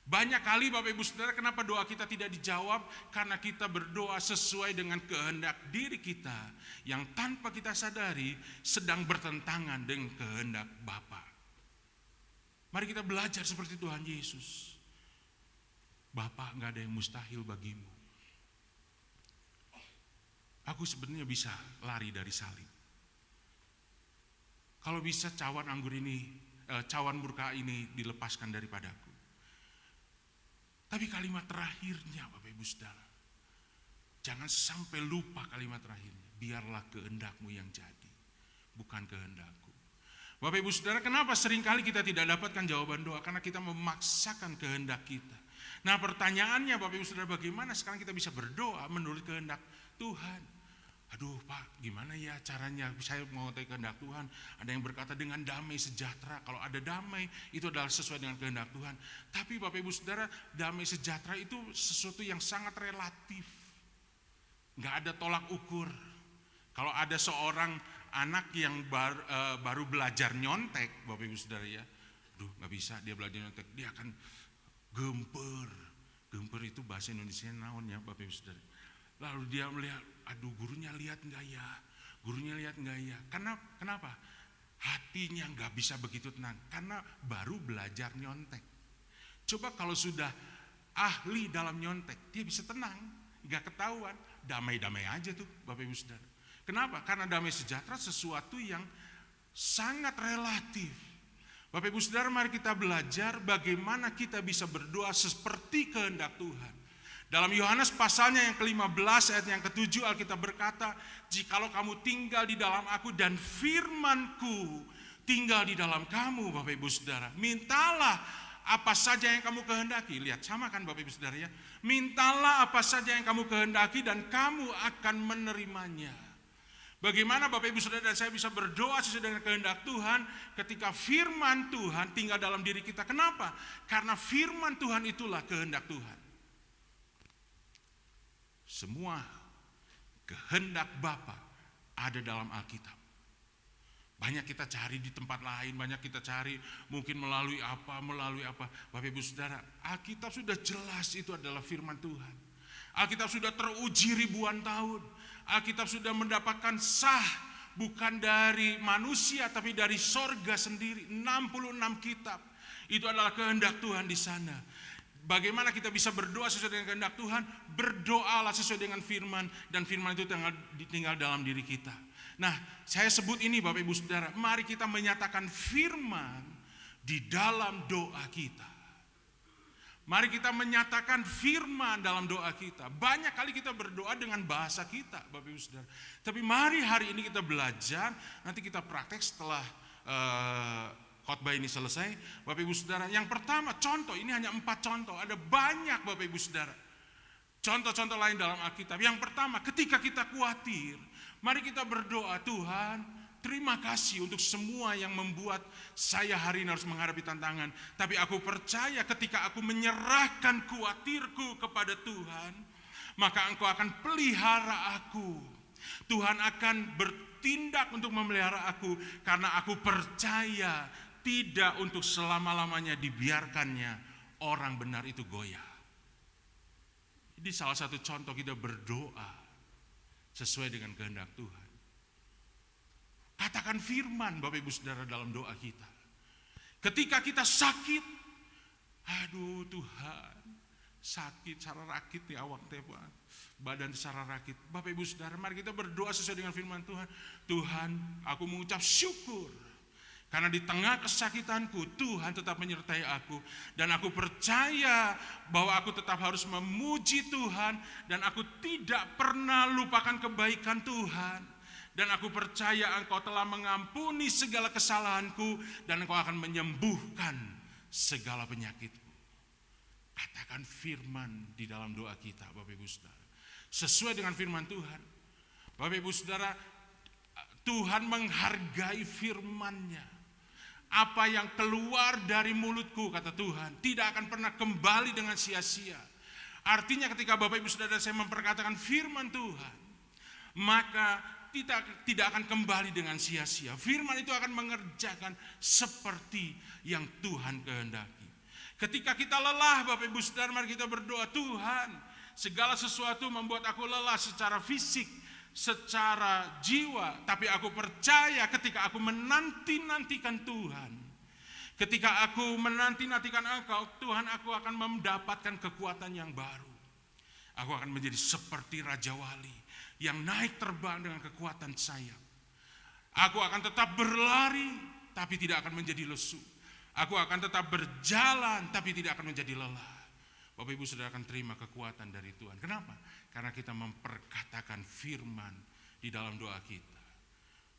Banyak kali Bapak Ibu Saudara, kenapa doa kita tidak dijawab? Karena kita berdoa sesuai dengan kehendak diri kita yang tanpa kita sadari sedang bertentangan dengan kehendak Bapa. Mari kita belajar seperti Tuhan Yesus. Bapa, gak ada yang mustahil bagimu. Aku sebenarnya bisa lari dari salib. Kalau bisa cawan anggur ini, cawan murka ini dilepaskan daripadaku. Tapi kalimat terakhirnya Bapak Ibu Saudara, jangan sampai lupa kalimat terakhirnya. Biarlah kehendakmu yang jadi, bukan kehendakku. Bapak Ibu Saudara, kenapa seringkali kita tidak dapatkan jawaban doa? Karena kita memaksakan kehendak kita. Nah pertanyaannya Bapak Ibu Saudara, bagaimana sekarang kita bisa berdoa menurut kehendak Tuhan? Aduh Pak, gimana ya caranya? Saya mau tahu kehendak Tuhan. Ada yang berkata dengan damai sejahtera. Kalau ada damai, itu adalah sesuai dengan kehendak Tuhan. Tapi Bapak Ibu Saudara, damai sejahtera itu sesuatu yang sangat relatif. Nggak ada tolak ukur. Kalau ada seorang anak yang baru belajar nyontek, Bapak Ibu Saudara ya, aduh nggak bisa dia belajar nyontek, dia akan gemper. Gemper itu bahasa Indonesia naon ya Bapak Ibu Saudara. Lalu dia melihat, aduh gurunya lihat enggak ya? Gurunya lihat enggak ya? Kenapa? Hatinya enggak bisa begitu tenang. Karena baru belajar nyontek. Coba kalau sudah ahli dalam nyontek, dia bisa tenang. Enggak ketahuan. Damai-damai aja tuh Bapak Ibu Saudara. Kenapa? Karena damai sejahtera sesuatu yang sangat relatif. Bapak Ibu Saudara, mari kita belajar bagaimana kita bisa berdoa seperti kehendak Tuhan. Dalam Yohanes pasalnya yang ke-15 ayat yang ke-7 Alkitab berkata, jikalau kamu tinggal di dalam aku dan firman-Ku tinggal di dalam kamu, Bapak Ibu Saudara, mintalah apa saja yang kamu kehendaki. Lihat, sama kan Bapak Ibu Saudara ya? Mintalah apa saja yang kamu kehendaki dan kamu akan menerimanya. Bagaimana Bapak Ibu Saudara dan saya bisa berdoa sesuai dengan kehendak Tuhan ketika firman Tuhan tinggal dalam diri kita? Kenapa? Karena firman Tuhan itulah kehendak Tuhan. Semua kehendak Bapa ada dalam Alkitab. Banyak kita cari di tempat lain, banyak kita cari mungkin melalui apa. Bapak Ibu Saudara, Alkitab sudah jelas itu adalah firman Tuhan. Alkitab sudah teruji ribuan tahun. Alkitab sudah mendapatkan sah bukan dari manusia tapi dari sorga sendiri. 66 kitab. Itu adalah kehendak Tuhan di sana. Bagaimana kita bisa berdoa sesuai dengan kehendak Tuhan? Berdoalah sesuai dengan firman, dan firman itu tinggal dalam diri kita. Nah, saya sebut ini Bapak Ibu Saudara, mari kita menyatakan firman di dalam doa kita. Mari kita menyatakan firman dalam doa kita. Banyak kali kita berdoa dengan bahasa kita Bapak Ibu Saudara. Tapi mari hari ini kita belajar, nanti kita praktek setelah khotbah ini selesai, Bapak Ibu Saudara. Yang pertama, contoh, ini hanya 4 contoh, ada banyak Bapak Ibu Saudara. Contoh-contoh lain dalam Alkitab. Yang pertama, ketika kita khawatir, mari kita berdoa, Tuhan, terima kasih untuk semua yang membuat saya hari ini harus menghadapi tantangan. Tapi aku percaya ketika aku menyerahkan khawatirku kepada Tuhan, maka Engkau akan pelihara aku. Tuhan akan bertindak untuk memelihara aku, karena aku percaya tidak untuk selama-lamanya dibiarkannya orang benar itu goyah. Ini salah satu contoh kita berdoa sesuai dengan kehendak Tuhan. Katakan firman Bapak Ibu Saudara dalam doa kita. Ketika kita sakit, aduh Tuhan, sakit secara rakit nih awak tepa, badan secara rakit. Bapak Ibu Saudara, mari kita berdoa sesuai dengan firman Tuhan. Tuhan, aku mengucap syukur karena di tengah kesakitanku Tuhan tetap menyertai aku, dan aku percaya bahwa aku tetap harus memuji Tuhan, dan aku tidak pernah lupakan kebaikan Tuhan, dan aku percaya Engkau telah mengampuni segala kesalahanku dan Engkau akan menyembuhkan segala penyakitku. Katakan firman di dalam doa kita Bapak Ibu Saudara, sesuai dengan firman Tuhan. Bapak Ibu Saudara, Tuhan menghargai firman-Nya. Apa yang keluar dari mulutku, kata Tuhan, tidak akan pernah kembali dengan sia-sia. Artinya ketika Bapak Ibu Saudara saya memperkatakan firman Tuhan, maka tidak akan kembali dengan sia-sia. Firman itu akan mengerjakan seperti yang Tuhan kehendaki. Ketika kita lelah Bapak Ibu Saudara, mari kita berdoa, Tuhan, segala sesuatu membuat aku lelah secara fisik, secara jiwa, tapi aku percaya ketika aku menanti-nantikan Tuhan, ketika aku menanti-nantikan Engkau, Tuhan, aku akan mendapatkan kekuatan yang baru. Aku akan menjadi seperti Raja Wali yang naik terbang dengan kekuatan sayap. Aku akan tetap berlari tapi tidak akan menjadi lesu. Aku akan tetap berjalan tapi tidak akan menjadi lelah. Bapak Ibu Saudara akan terima kekuatan dari Tuhan. Kenapa? Karena kita memperkatakan firman di dalam doa kita.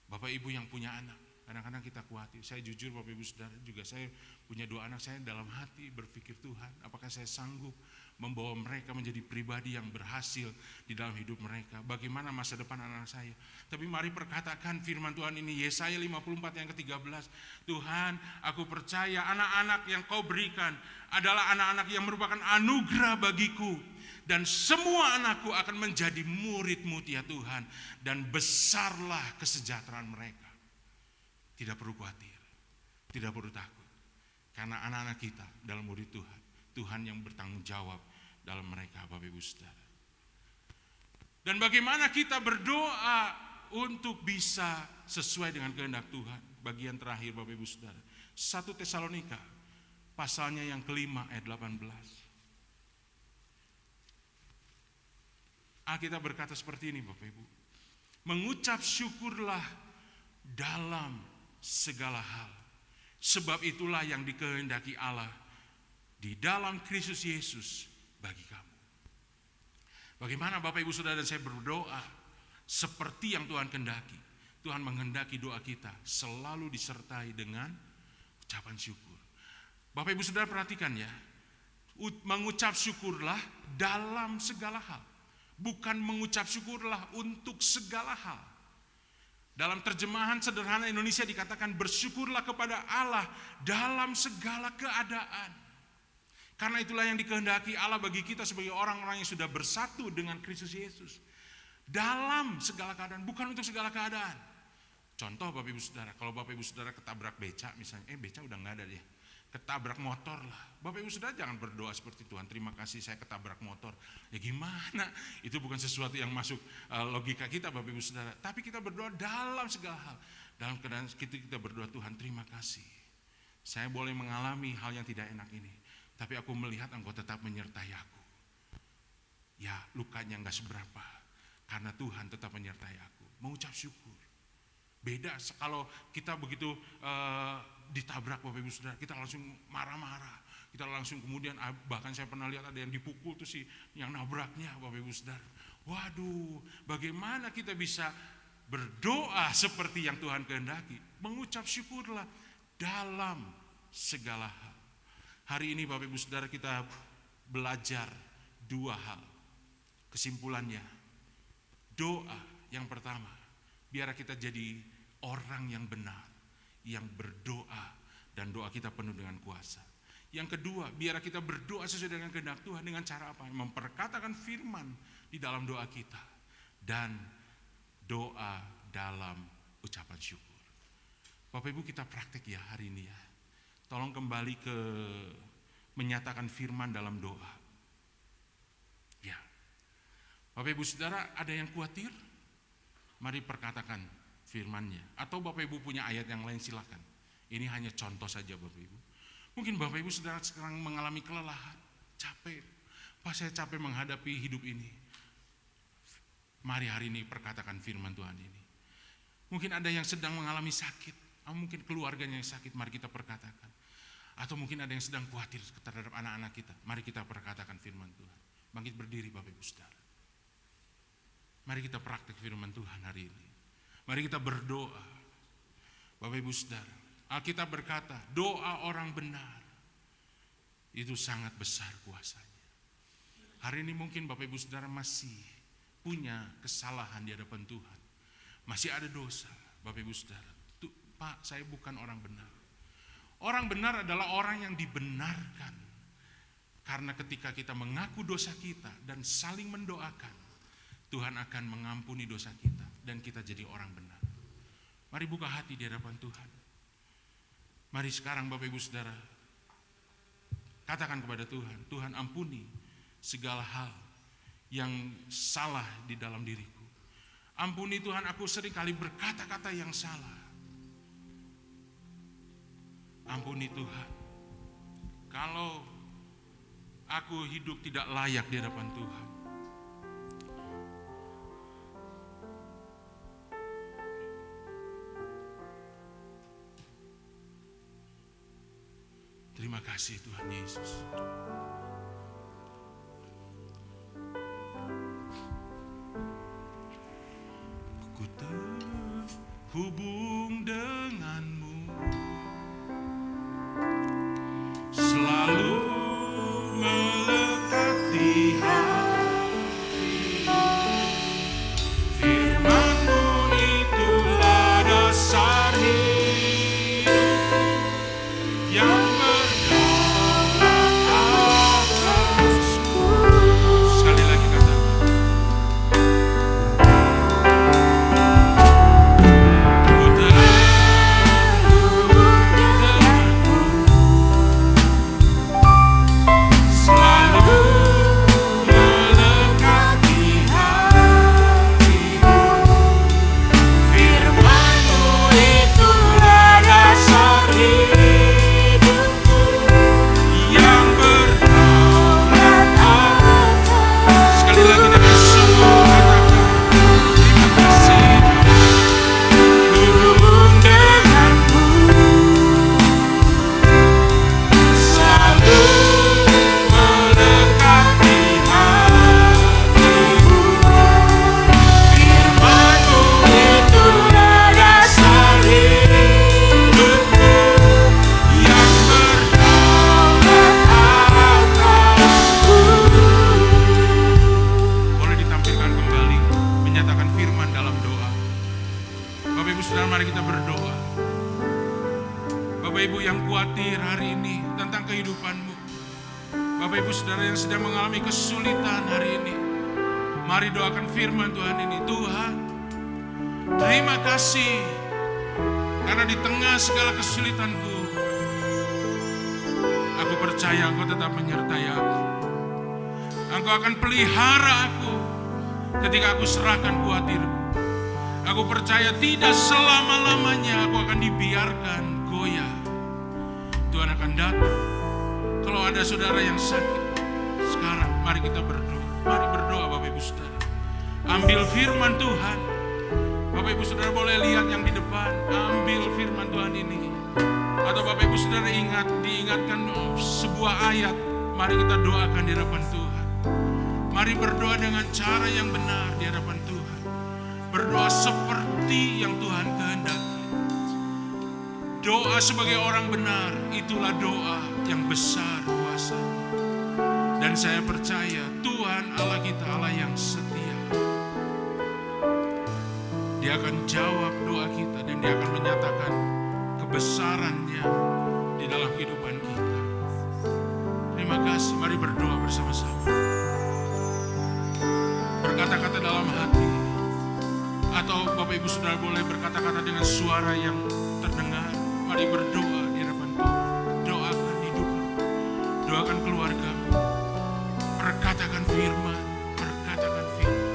Bapak Ibu yang punya anak, kadang-kadang kita khawatir. Saya jujur Bapak Ibu Saudara, juga saya punya dua anak, saya dalam hati berpikir, Tuhan, apakah saya sanggup membawa mereka menjadi pribadi yang berhasil di dalam hidup mereka? Bagaimana masa depan anak saya? Tapi mari perkatakan firman Tuhan ini, Yesaya 54 yang ke-13. Tuhan, aku percaya anak-anak yang Kau berikan adalah anak-anak yang merupakan anugerah bagiku, dan semua anakku akan menjadi murid-Mu ya Tuhan, dan besarlah kesejahteraan mereka. Tidak perlu khawatir, tidak perlu takut, karena anak-anak kita dalam murid Tuhan, Tuhan yang bertanggung jawab dalam mereka Bapak Ibu Saudara. Dan bagaimana kita berdoa untuk bisa sesuai dengan kehendak Tuhan? Bagian terakhir Bapak Ibu Saudara, 1 Tesalonika pasalnya yang kelima ayat 18. Alkitab berkata seperti ini Bapak Ibu. Mengucap syukurlah dalam segala hal, sebab itulah yang dikehendaki Allah di dalam Kristus Yesus bagi kamu. Bagaimana Bapak Ibu Saudara dan saya berdoa seperti yang Tuhan kehendaki. Tuhan menghendaki doa kita selalu disertai dengan ucapan syukur. Bapak Ibu Saudara perhatikan ya, mengucap syukurlah dalam segala hal, bukan mengucap syukurlah untuk segala hal. Dalam terjemahan sederhana Indonesia dikatakan bersyukurlah kepada Allah dalam segala keadaan. Karena itulah yang dikehendaki Allah bagi kita sebagai orang-orang yang sudah bersatu dengan Kristus Yesus. Dalam segala keadaan, bukan untuk segala keadaan. Contoh Bapak Ibu Saudara, kalau Bapak Ibu Saudara ketabrak beca misalnya, beca udah gak ada deh. Ketabrak motor lah. Bapak Ibu Saudara jangan berdoa seperti Tuhan, terima kasih saya ketabrak motor. Ya gimana? Itu bukan sesuatu yang masuk logika kita Bapak Ibu Saudara. Tapi kita berdoa dalam segala hal. Dalam keadaan kita berdoa, Tuhan terima kasih. Saya boleh mengalami hal yang tidak enak ini, tapi aku melihat Engkau tetap menyertai aku. Ya lukanya gak seberapa, karena Tuhan tetap menyertai aku. Mengucap syukur. Beda kalau kita begitu ditabrak Bapak Ibu Saudara, kita langsung marah-marah, kita langsung kemudian bahkan saya pernah lihat ada yang dipukul tuh si yang nabraknya Bapak Ibu Saudara. Waduh, bagaimana kita bisa berdoa seperti yang Tuhan kehendaki? Mengucap syukurlah dalam segala hal. Hari ini Bapak Ibu Saudara kita belajar dua hal. Kesimpulannya, doa yang pertama, biar kita jadi orang yang benar, yang berdoa dan doa kita penuh dengan kuasa. Yang kedua, biar kita berdoa sesuai dengan kehendak Tuhan dengan cara apa? Memperkatakan firman di dalam doa kita dan doa dalam ucapan syukur. Bapak Ibu kita praktek ya hari ini ya. Tolong kembali ke menyatakan firman dalam doa. Ya, Bapak Ibu Saudara, ada yang khawatir? Mari perkatakan firman-Nya. Atau Bapak Ibu punya ayat yang lain, silakan. Ini hanya contoh saja Bapak Ibu. Mungkin Bapak Ibu Saudara sekarang mengalami kelelahan, capek. Pak, saya capek menghadapi hidup ini. Mari hari ini perkatakan firman Tuhan ini. Mungkin ada yang sedang mengalami sakit, mungkin keluarganya yang sakit, mari kita perkatakan. Atau mungkin ada yang sedang khawatir terhadap anak-anak kita, mari kita perkatakan firman Tuhan. Bangkit berdiri Bapak Ibu Saudara. Mari kita praktik firman Tuhan hari ini. Mari kita berdoa. Bapak Ibu Saudara, Alkitab berkata, doa orang benar itu sangat besar kuasanya. Hari ini mungkin Bapak Ibu Saudara masih punya kesalahan di hadapan Tuhan. Masih ada dosa, Bapak Ibu Saudara. Pak, saya bukan orang benar. Orang benar adalah orang yang dibenarkan. Karena ketika kita mengaku dosa kita dan saling mendoakan, Tuhan akan mengampuni dosa kita dan kita jadi orang benar. Mari buka hati di hadapan Tuhan. Mari sekarang Bapak Ibu Saudara, katakan kepada Tuhan, Tuhan ampuni segala hal yang salah di dalam diriku. Ampuni Tuhan, aku seringkali berkata-kata yang salah. Ampuni Tuhan, kalau aku hidup tidak layak di hadapan Tuhan. Terima kasih Tuhan Yesus. Ku terhubung denganmu, selalu melekat di hati. Firman-Mu itulah dasar hidup yang firman Tuhan ini. Tuhan, terima kasih karena di tengah segala kesulitanku, aku percaya Engkau tetap menyertai aku. Engkau akan pelihara aku ketika aku serahkan khawatirku. Aku percaya tidak selama-lamanya aku akan dibiarkan goyah. Tuhan akan datang. Kalau ada saudara yang sakit, sekarang mari kita berdoa. Mari berdoa Bapak Ibu Saudara. Ambil firman Tuhan. Bapak Ibu Saudara boleh lihat yang di depan. Ambil firman Tuhan ini. Atau Bapak Ibu Saudara diingatkan sebuah ayat. Mari kita doakan di hadapan Tuhan. Mari berdoa dengan cara yang benar di hadapan Tuhan. Berdoa seperti yang Tuhan kehendaki. Doa sebagai orang benar, itulah doa yang besar kuasanya. Dan saya percaya Tuhan Allah kita Allah yang setia. Dia akan jawab doa kita dan Dia akan menyatakan kebesarannya di dalam kehidupan kita. Terima kasih, mari berdoa bersama-sama. Berkata-kata dalam hati. Atau Bapak Ibu Saudara boleh berkata-kata dengan suara yang terdengar. Mari berdoa di hadapan Tuhan. Doakan hidupmu, doakan keluargamu. Perkatakan firman, perkatakan firman.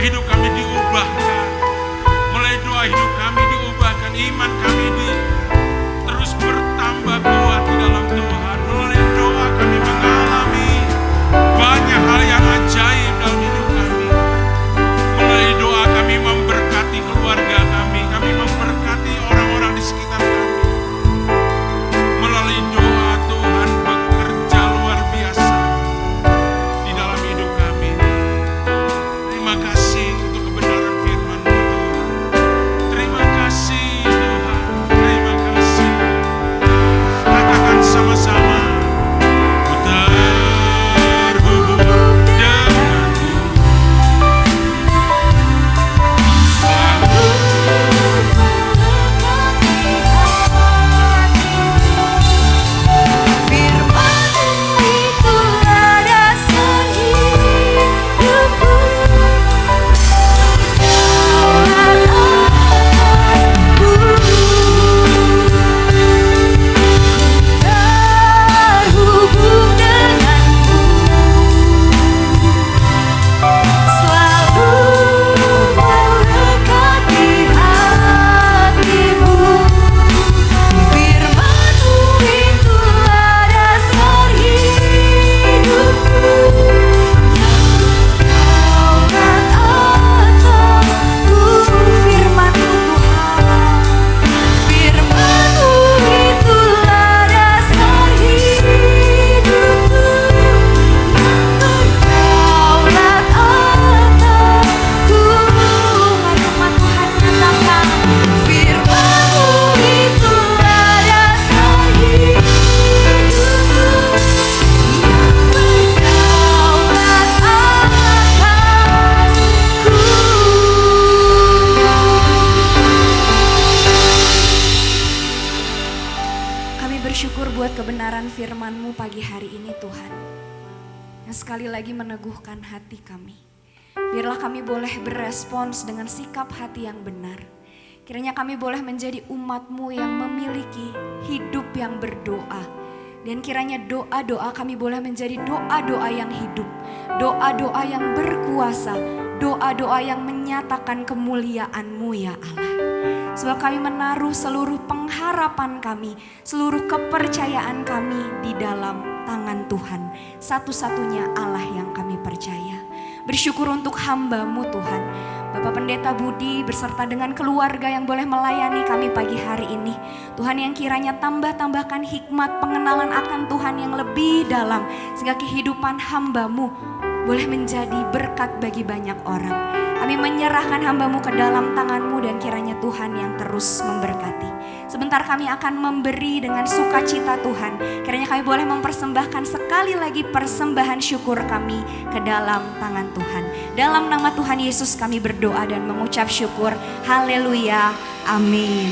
hidup kami diubahkan. Mulai doa hidup kami diubahkan, iman kami terus bertambah kuat di dalam Tuhan. Mulai doa kami mengalami banyak hal yang ajaib dalam hidup kami. Mulai doa kami memberkati keluarga kami memberkati orang-orang di sekitar kami. Melalui doa Tuhan bekerja luar biasa di dalam hidup kami. Terima kasih untuk kebenaran firman-Mu Tuhan. Terima kasih Tuhan, terima kasih. Katakan sama-sama, ku terhubung denganmu, selalu Firman-Mu itulah dasar hidupku. Terhubung denganmu, selalu mendekati hatimu. Firman-Mu itulah dasar hidupku. Daulat atasku, firman-Mu Tuhan. Firman-Mu itulah dasar hidupku. Daulat atasku, mari umat Tuhan nyatakan. Firman-Mu itulah dasar hidupku. Daulat atasku. Kami bersyukur buat kebenaran firman-Mu pagi hari ini Tuhan, yang sekali lagi meneguhkan hati kami. Biarlah kami boleh berespons dengan sikap hati yang benar. Kiranya kami boleh menjadi umat-Mu yang memiliki hidup yang berdoa. Dan kiranya doa-doa kami boleh menjadi doa-doa yang hidup, doa-doa yang berkuasa, doa-doa yang menyatakan kemuliaan-Mu ya Allah. Sebab kami menaruh seluruh pengharapan kami, seluruh kepercayaan kami di dalam tangan Tuhan. Satu-satunya Allah yang kami percaya. Bersyukur untuk hamba-Mu Tuhan, Bapak Pendeta Budi beserta dengan keluarga yang boleh melayani kami pagi hari ini. Tuhan yang kiranya tambahkan hikmat pengenalan akan Tuhan yang lebih dalam, sehingga kehidupan hamba-Mu boleh menjadi berkat bagi banyak orang. Kami menyerahkan hamba-Mu ke dalam tangan-Mu dan kiranya Tuhan yang terus memberkati. Sebentar kami akan memberi dengan sukacita Tuhan. Kiranya kami boleh mempersembahkan sekali lagi persembahan syukur kami ke dalam tangan Tuhan. Dalam nama Tuhan Yesus kami berdoa dan mengucap syukur. Haleluya. Amin.